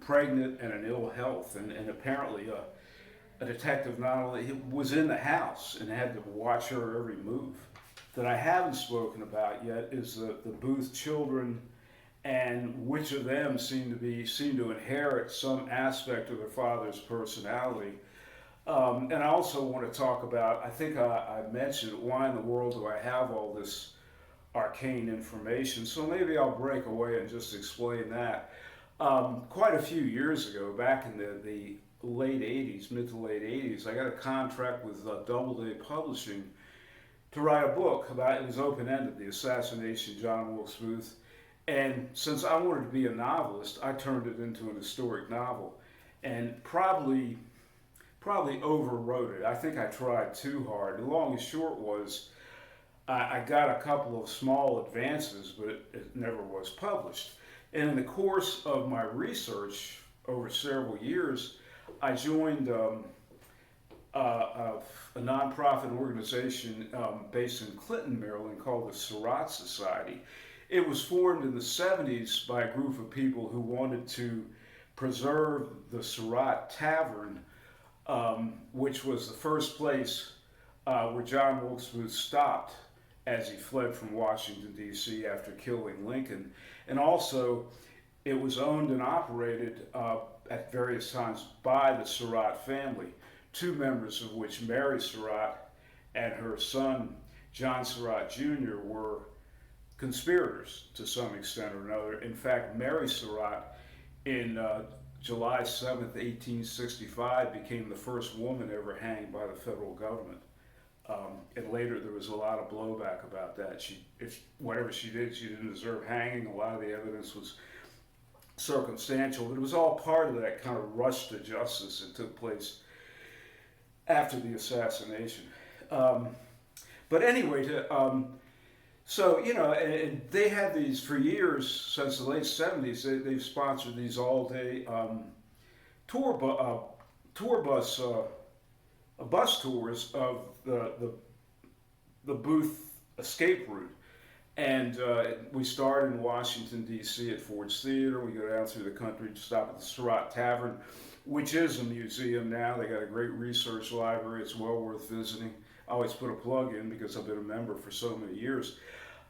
pregnant and in ill health, and apparently a detective not only was in the house and had to watch her every move. That I haven't spoken about yet is the Booth children, and which of them seem to inherit some aspect of their father's personality. And I also want to talk about, I think I mentioned, why in the world do I have all this arcane information? So maybe I'll break away and just explain that. Quite a few years ago, back in the late 80s, mid to late 80s, I got a contract with Doubleday Publishing to write a book about, it was open-ended, the assassination of John Wilkes Booth. And since I wanted to be a novelist, I turned it into an historic novel and probably overwrote it. I think I tried too hard. The long and short was I got a couple of small advances, but it never was published. And in the course of my research over several years, I joined a nonprofit organization based in Clinton, Maryland, called the Surratt Society. It was formed in the 70s by a group of people who wanted to preserve the Surratt Tavern, which was the first place where John Wilkes Booth stopped as he fled from Washington, D.C. after killing Lincoln. And also, it was owned and operated at various times by the Surratt family, two members of which, Mary Surratt and her son, John Surratt Jr., were conspirators to some extent or another. In fact, Mary Surratt, in July 7th, 1865, became the first woman ever hanged by the federal government. And later there was a lot of blowback about that. Whatever she did, she didn't deserve hanging. A lot of the evidence was circumstantial, but it was all part of that kind of rush to justice that took place after the assassination. But anyway, so, you know, and they had these for years, since the late 70s, they've sponsored these all-day bus tours of the Booth escape route. And we started in Washington, D.C. at Ford's Theater. We go down through the country to stop at the Surratt Tavern, which is a museum now. They got a great research library. It's well worth visiting. I always put a plug in because I've been a member for so many years.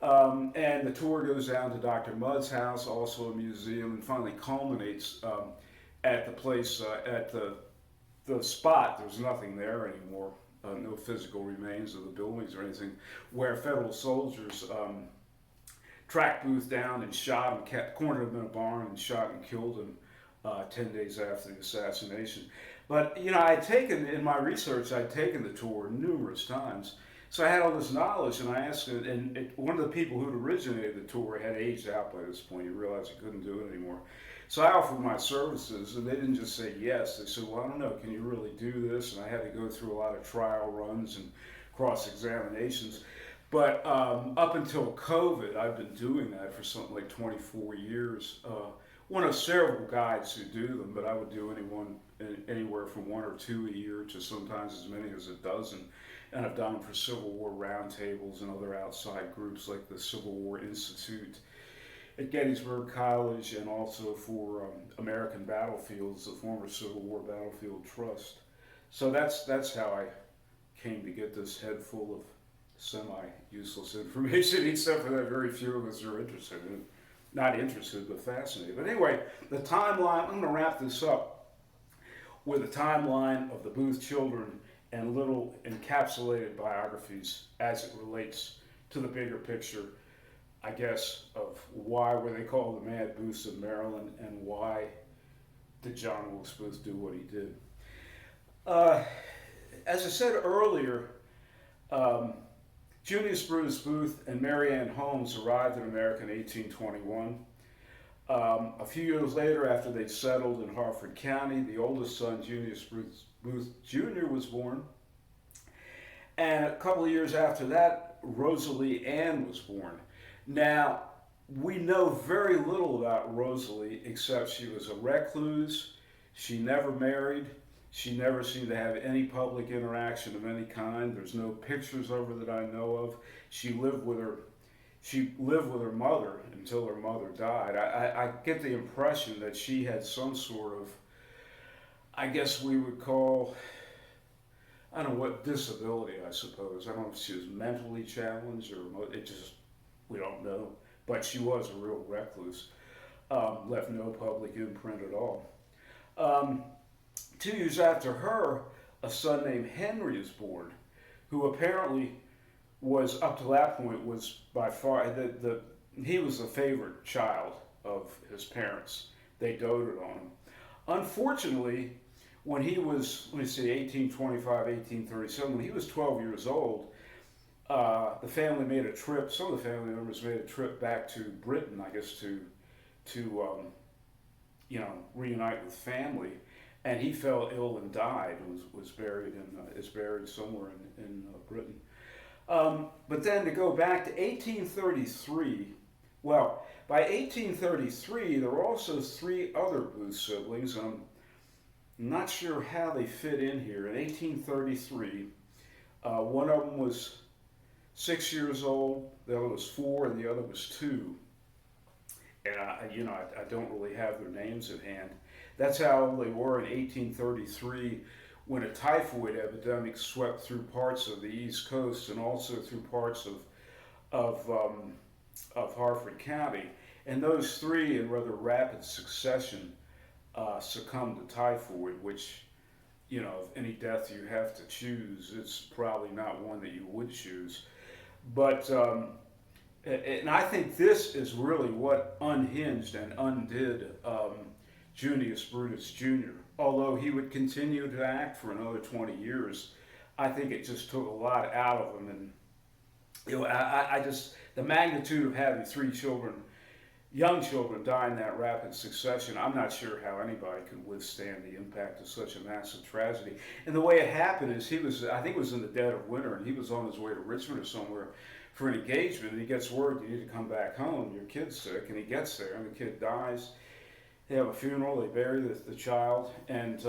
And the tour goes down to Dr. Mudd's house, also a museum, and finally culminates at the place, at the spot. There's nothing there anymore, no physical remains of the buildings or anything, where federal soldiers tracked Booth down and shot him, cornered him in a barn and shot and killed him 10 days after the assassination. But, you know, in my research, I'd taken the tour numerous times. So I had all this knowledge, and I asked, one of the people who'd originated the tour had aged out by this point. He realized he couldn't do it anymore. So I offered my services, and they didn't just say yes. They said, well, I don't know, can you really do this? And I had to go through a lot of trial runs and cross-examinations. But up until COVID, I've been doing that for something like 24 years. One of several guides who do them, but I would do anywhere from one or two a year to sometimes as many as a dozen. And I've done them for Civil War roundtables and other outside groups like the Civil War Institute at Gettysburg College, and also for American Battlefields, the former Civil War Battlefield Trust. So that's how I came to get this head full of semi-useless information, except for that very few of us are interested in it. Not interested, but fascinated. But anyway, the timeline, I'm going to wrap this up with a timeline of the Booth children and little encapsulated biographies as it relates to the bigger picture, I guess, of why were they called the Mad Booths of Maryland, and why did John Wilkes Booth do what he did. As I said earlier, Junius Brutus Booth and Mary Ann Holmes arrived in America in 1821. A few years later, after they settled in Harford County, the oldest son, Junius Brutus Booth Jr., was born. And a couple of years after that, Rosalie Ann was born. Now, we know very little about Rosalie except she was a recluse. She never married. She never seemed to have any public interaction of any kind. There's no pictures of her that I know of. She lived with her mother until her mother died. I get the impression that she had some sort of, I guess we would call, I don't know what, disability, I suppose. I don't know if she was mentally challenged or it just, we don't know. But she was a real recluse. Left no public imprint at all. 2 years after her, a son named Henry is born, who apparently was, up to that point, was by far, he was the favorite child of his parents. They doted on him. Unfortunately, when he was, 1825, 1837, when he was 12 years old, the family made a trip, some of the family members made a trip back to Britain, I guess, to reunite with family. And he fell ill and died, and was buried is buried somewhere in Britain. But then to go back to 1833, well, by 1833, there were also three other Booth siblings. I'm not sure how they fit in here. In 1833, one of them was 6 years old, the other was 4, and the other was 2. And I don't really have their names at hand. That's how old they were in 1833 when a typhoid epidemic swept through parts of the East Coast and also through parts of Harford County. And those three, in rather rapid succession, succumbed to typhoid, which, if any death you have to choose, it's probably not one that you would choose. But, and I think this is really what unhinged and undid Junius Brutus Jr. Although he would continue to act for another 20 years, I think it just took a lot out of him. And I just, the magnitude of having 3 children, young children, die in that rapid succession, I'm not sure how anybody could withstand the impact of such a massive tragedy. And the way it happened is I think it was in the dead of winter, and he was on his way to Richmond or somewhere for an engagement, and he gets word, you need to come back home, your kid's sick, and he gets there, and the kid dies. They have a funeral, they bury the child, and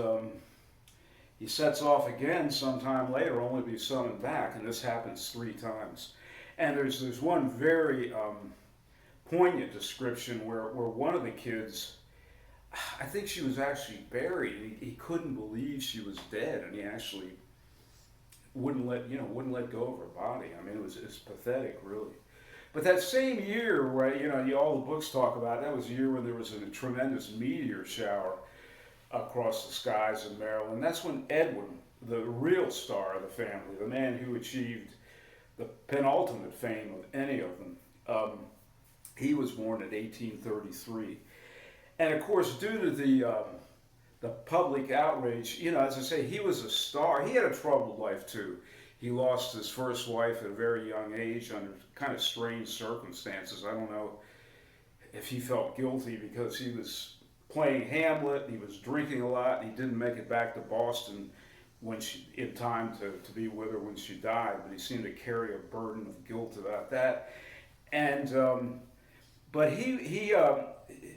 he sets off again sometime later, only to be summoned back, and this happens 3 times. And there's one very poignant description where one of the kids, I think she was actually buried. He couldn't believe she was dead, and he actually wouldn't let go of her body. I mean, it's pathetic, really. But that same year, where all the books talk about, that was a year when there was a tremendous meteor shower across the skies of Maryland. That's when Edwin, the real star of the family, the man who achieved the penultimate fame of any of them, he was born in 1833. And of course, due to the public outrage, as I say, he was a star. He had a troubled life too. He lost his first wife at a very young age under kind of strange circumstances. I don't know if he felt guilty because he was playing Hamlet, he was drinking a lot, and he didn't make it back to Boston in time to be with her when she died, but he seemed to carry a burden of guilt about that. And but he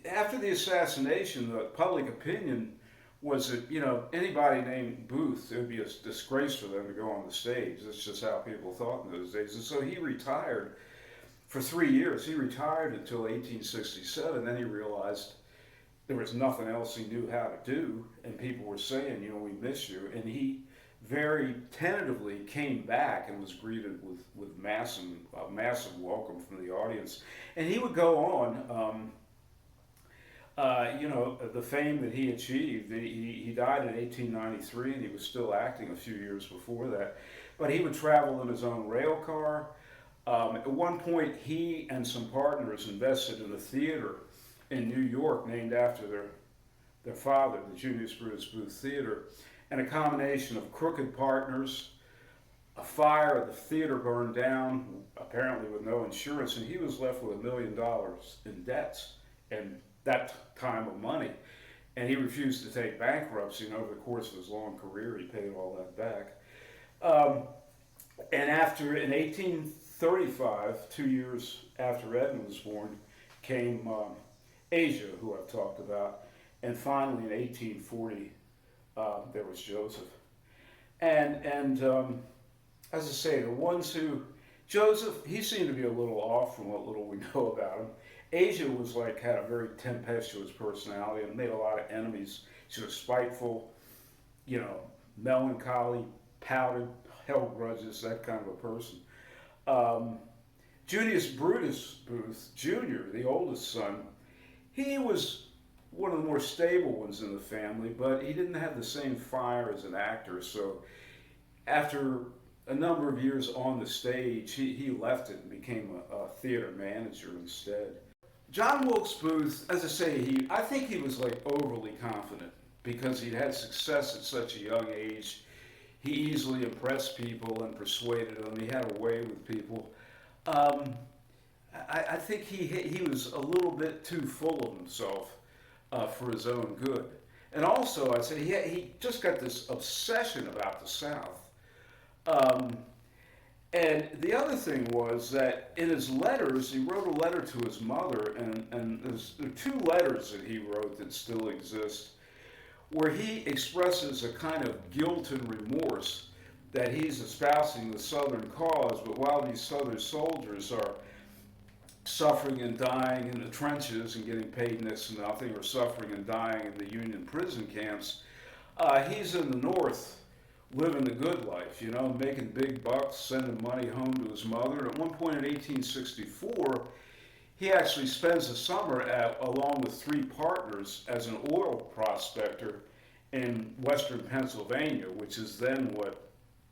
after the assassination, the public opinion was that, anybody named Booth, it would be a disgrace for them to go on the stage. That's just how people thought in those days. And so he retired for 3 years. He retired until 1867. Then he realized there was nothing else he knew how to do. And people were saying, we miss you. And he very tentatively came back and was greeted with a massive welcome from the audience. And he would go on, the fame that he achieved. He died in 1893, and he was still acting a few years before that. But he would travel in his own rail car. At one point, he and some partners invested in a theater in New York named after their father, the Junius Brutus Booth Theater. And a combination of crooked partners, a fire, the theater burned down, apparently with no insurance, and he was left with $1 million in debts and that time of money. And he refused to take bankruptcy, and over the course of his long career, he paid all that back. Um, and in 1835, 2 years after Edwin was born, came Asia, who I've talked about. And finally, in 1840, there was Joseph. And as I say, the ones who, Joseph, he seemed to be a little off from what little we know about him. Asia was had a very tempestuous personality and made a lot of enemies. She was spiteful, melancholy, pouted, held grudges, that kind of a person. Junius Brutus Booth Jr., the oldest son, he was one of the more stable ones in the family, but he didn't have the same fire as an actor. So after a number of years on the stage, he left it and became a theater manager instead. John Wilkes Booth, as I say, I think he was overly confident because he'd had success at such a young age. He easily impressed people and persuaded them. He had a way with people. I think he was a little bit too full of himself for his own good. And also, I'd say he just got this obsession about the South. And the other thing was that in his letters, he wrote a letter to his mother, and there are 2 letters that he wrote that still exist, where he expresses a kind of guilt and remorse that he's espousing the Southern cause, but while these Southern soldiers are suffering and dying in the trenches and getting paid next to nothing, or suffering and dying in the Union prison camps, he's in the North living the good life, making big bucks, sending money home to his mother. And at one point in 1864, he actually spends the summer along with 3 partners as an oil prospector in western Pennsylvania, which is then what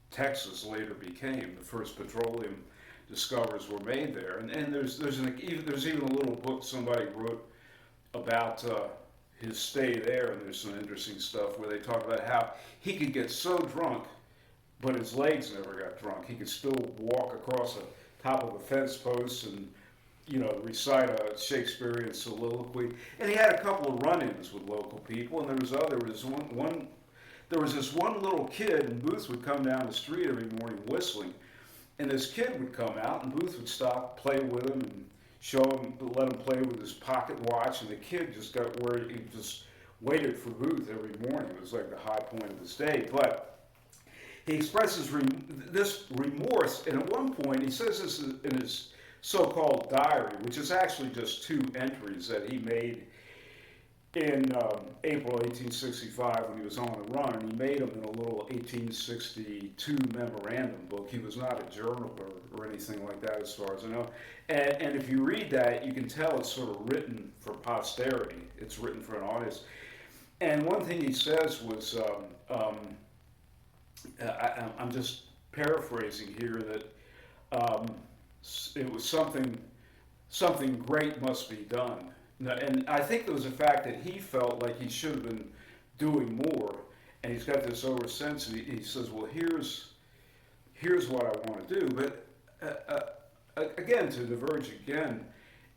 Texas later became. The first petroleum discoveries were made there. And there's even a little book somebody wrote about his stay there, and there's some interesting stuff where they talk about how he could get so drunk, but his legs never got drunk. He could still walk across the top of a fence post and recite a Shakespearean soliloquy. And he had a couple of run-ins with local people, and there was this one little kid, and Booth would come down the street every morning whistling, and this kid would come out, and Booth would stop, play with him, and let him play with his pocket watch, and the kid just got where he just waited for Booth every morning. It was like the high point of his day. But he expresses this remorse, and at one point he says this in his so-called diary, which is actually just 2 entries that he made in April 1865 when he was on the run, and he made them in a little 1862 memorandum book. He was not a journaler or anything like that, as far as I know. And if you read that, you can tell it's sort of written for posterity. It's written for an audience. And one thing he says was, I'm just paraphrasing here, that it was something great must be done. And I think there was a fact that he felt like he should have been doing more, and he's got this oversense, and he says, well, here's what I want to do. But again, to diverge again,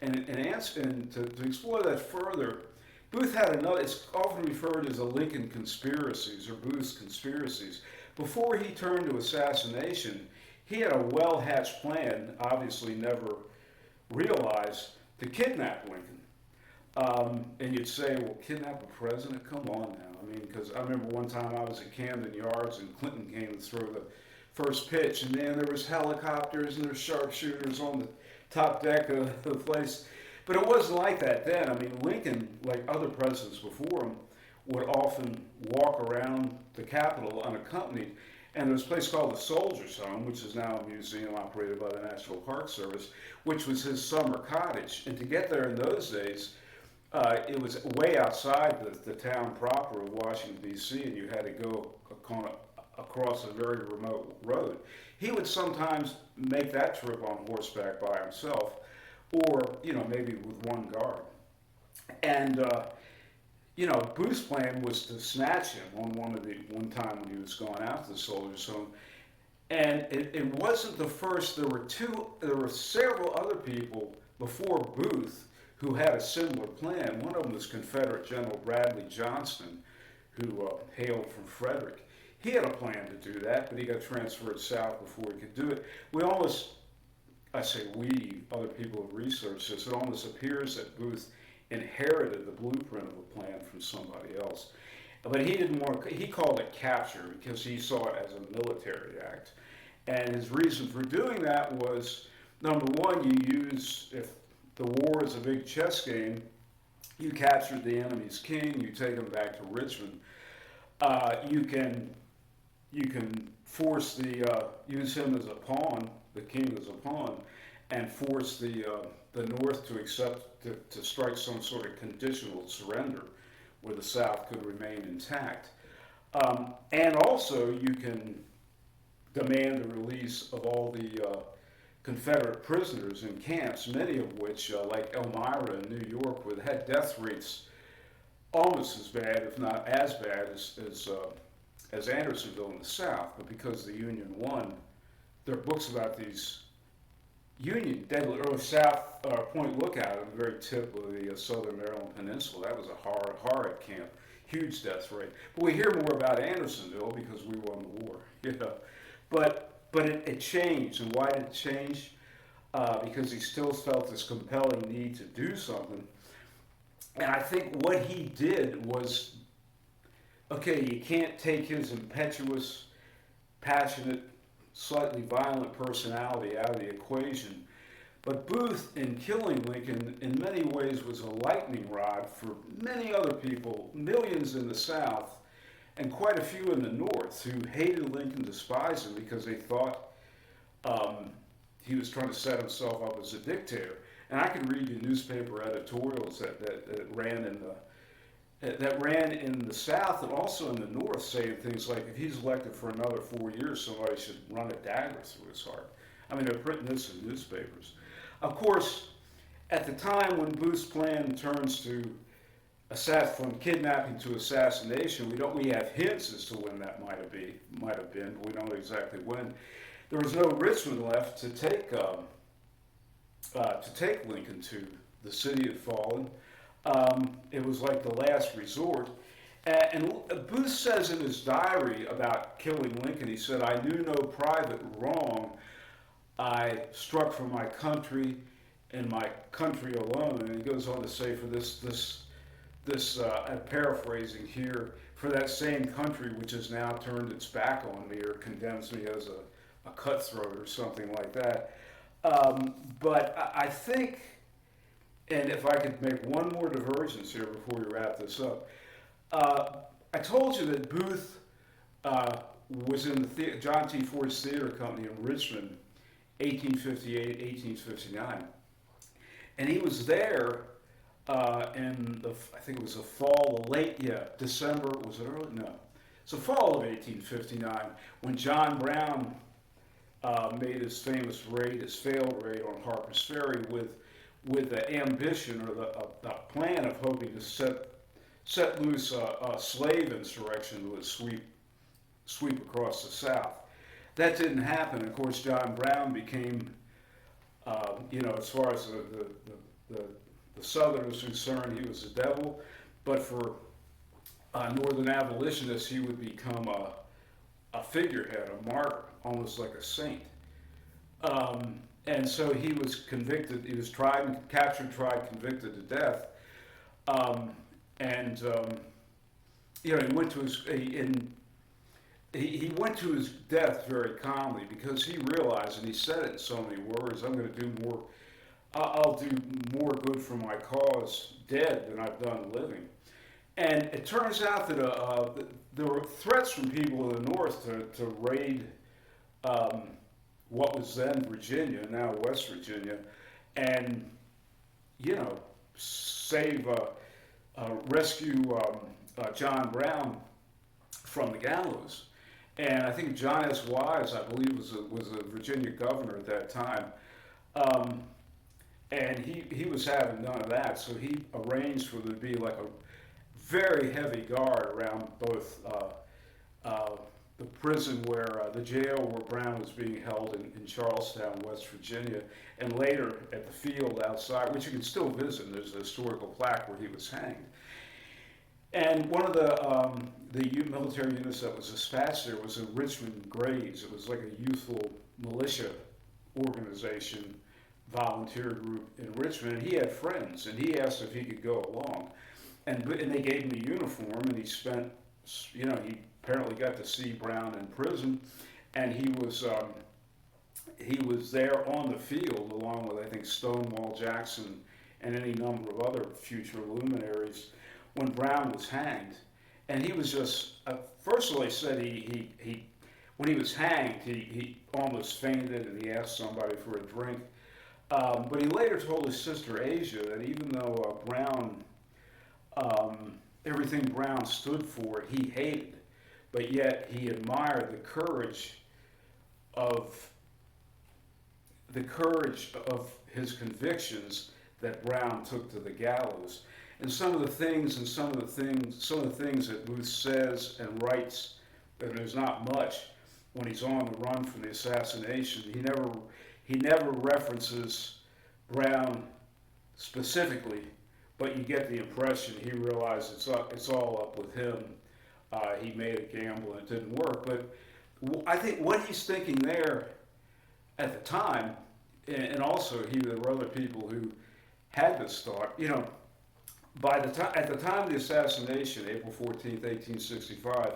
and to explore that further, Booth had another, it's often referred as the Lincoln conspiracies, or Booth's conspiracies. Before he turned to assassination, he had a well-hatched plan, obviously never realized, to kidnap Lincoln. And you'd say, well, kidnap a president? Come on now. I mean, because I remember one time I was at Camden Yards and Clinton came to throw the first pitch, and then there was helicopters and there were sharpshooters on the top deck of the place. But it wasn't like that then. I mean, Lincoln, like other presidents before him, would often walk around the Capitol unaccompanied. And there's a place called the Soldiers' Home, which is now a museum operated by the National Park Service, which was his summer cottage. And to get there in those days, it was way outside the town proper of Washington, D.C., and you had to go across a very remote road. He would sometimes make that trip on horseback by himself, or, maybe with one guard. And, Booth's plan was to snatch him on one time when he was going out to the Soldiers' Home. And it wasn't the first. There were several other people before Booth who had a similar plan. One of them was Confederate General Bradley Johnston, who hailed from Frederick. He had a plan to do that, but he got transferred south before he could do it. I say we, other people have researched this, it almost appears that Booth inherited the blueprint of the plan from somebody else. But he called it capture because he saw it as a military act. And his reason for doing that was, number one, if the war is a big chess game, you captured the enemy's king, you take him back to Richmond, you can use him as a pawn, the king as a pawn, and force the North to strike some sort of conditional surrender where the South could remain intact. And also you can demand the release of all the Confederate prisoners in camps, many of which, like Elmira in New York, had death rates almost as bad, if not as bad, as Andersonville in the South. But because the Union won, there are books about these Union, or South Point Lookout, at the very tip of the southern Maryland Peninsula. That was a horrid camp, huge death rate. But we hear more about Andersonville because we won the war, But it changed, and why did it change? Because he still felt this compelling need to do something. And I think what he did was, okay, you can't take his impetuous, passionate, slightly violent personality out of the equation. But Booth, in killing Lincoln, in many ways was a lightning rod for many other people, millions in the South, and quite a few in the North, who hated Lincoln, despised him, because they thought he was trying to set himself up as a dictator. And I could read you newspaper editorials that ran in the South and also in the North, saying things like, if he's elected for another 4 years, somebody should run a dagger through his heart. I mean, they're printing this in newspapers. Of course, at the time when Booth's plan turns from kidnapping to assassination, we have hints as to when that might have been, but we don't know exactly when. There was no Richmond left to take Lincoln to. The city had fallen. It was like the last resort. And Booth says in his diary about killing Lincoln, he said, "I knew no private wrong. I struck for my country and my country alone." And he goes on to say, for I'm paraphrasing here, "for that same country which has now turned its back on me or condemns me as a cutthroat," or something like that. But I think, and if I could make one more divergence here before we wrap this up, I told you that Booth was in the John T. Ford's Theater Company in Richmond, 1858, 1859. And he was there I think it was the fall, December, was it early? No. It's the fall of 1859, when John Brown made his famous raid, his failed raid on Harper's Ferry with the ambition or the plan of hoping to set loose a slave insurrection that would sweep across the South. That didn't happen. Of course, John Brown became, as far as the Southern was concerned, he was the devil. But for Northern abolitionists, he would become a figurehead, a martyr, almost like a saint. And so he was convicted. He was captured, tried, convicted to death. He went to his death very calmly, because he realized, and he said it in so many words, I'll do more good for my cause dead than I've done living. And it turns out that there were threats from people in the North to raid what was then Virginia, now West Virginia, and rescue John Brown from the gallows. And I think John S. Wise, I believe, was a Virginia governor at that time. And he was having none of that, so he arranged for there to be like a very heavy guard around both the prison the jail where Brown was being held in Charlestown, West Virginia, and later at the field outside, which you can still visit. There's a historical plaque where he was hanged. And one of the military units that was dispatched there was a Richmond Grays. It was like a youthful militia organization, volunteer group in Richmond. And he had friends, and he asked if he could go along. And they gave him a uniform, and he spent, he apparently got to see Brown in prison, and he was there on the field along with, I think, Stonewall Jackson and any number of other future luminaries when Brown was hanged. And he was just, first of all, he said he when he was hanged, he almost fainted and he asked somebody for a drink. But he later told his sister Asia that even though Brown, everything Brown stood for, he hated, but yet he admired the courage of his convictions that Brown took to the gallows. And some of the things that Booth says and writes, and there's not much when he's on the run from the assassination. He never references Brown specifically, but you get the impression he realized it's all up with him. He made a gamble and it didn't work. But I think what he's thinking there at the time, and also there were other people who had this thought, at the time of the assassination, April 14th, 1865,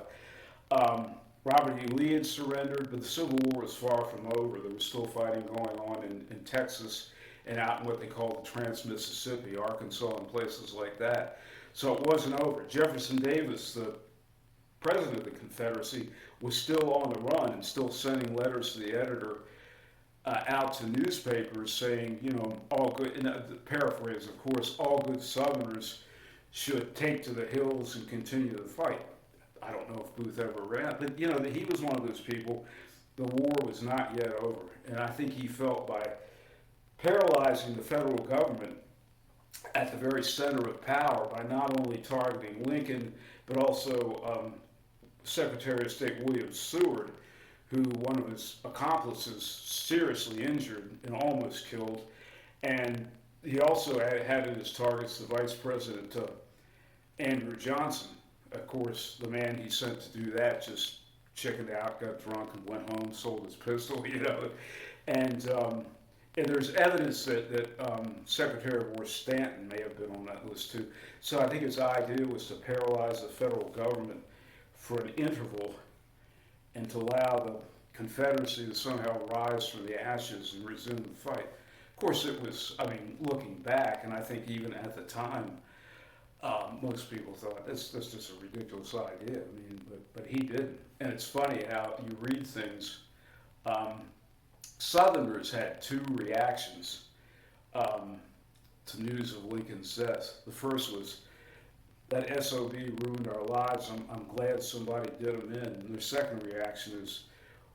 Robert E. Lee had surrendered, but the Civil War was far from over. There was still fighting going on in Texas and out in what they called the Trans-Mississippi, Arkansas, and places like that. So it wasn't over. Jefferson Davis, the president of the Confederacy, was still on the run and still sending letters to the editor out to newspapers saying, all good, paraphrase, of course, all good Southerners should take to the hills and continue the fight. I don't know if Booth ever ran, but he was one of those people. The war was not yet over, and I think he felt by paralyzing the federal government at the very center of power by not only targeting Lincoln, but also Secretary of State William Seward, who one of his accomplices seriously injured and almost killed. And he also had in his targets the Vice President Andrew Johnson. Of course, the man he sent to do that just chickened out, got drunk, and went home, sold his pistol, And there's evidence that Secretary of War Stanton may have been on that list too. So I think his idea was to paralyze the federal government for an interval and to allow the Confederacy to somehow rise from the ashes and resume the fight. Of course, it was, looking back, and I think even at the time, most people thought, that's just a ridiculous idea. But he didn't. And it's funny how you read things. Southerners had two reactions to news of Lincoln's death. The first was, that SOB ruined our lives. I'm glad somebody did them in. And their second reaction is,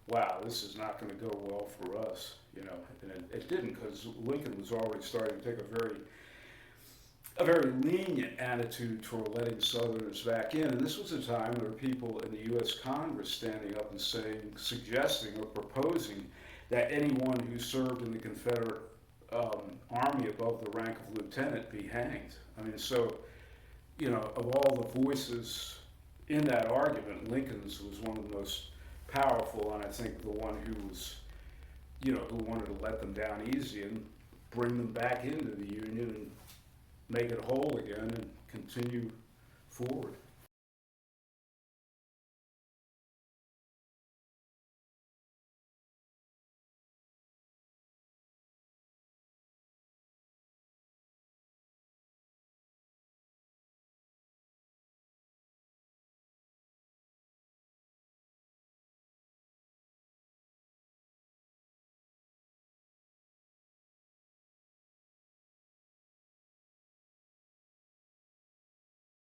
wow, this is not going to go well for us. And it didn't, because Lincoln was already starting to take a very lenient attitude toward letting Southerners back in. And this was a time there were people in the U.S. Congress standing up and suggesting or proposing that anyone who served in the Confederate Army above the rank of lieutenant be hanged. Of all the voices in that argument, Lincoln's was one of the most powerful, and I think the one who was, who wanted to let them down easy and bring them back into the Union and make it whole again and continue forward.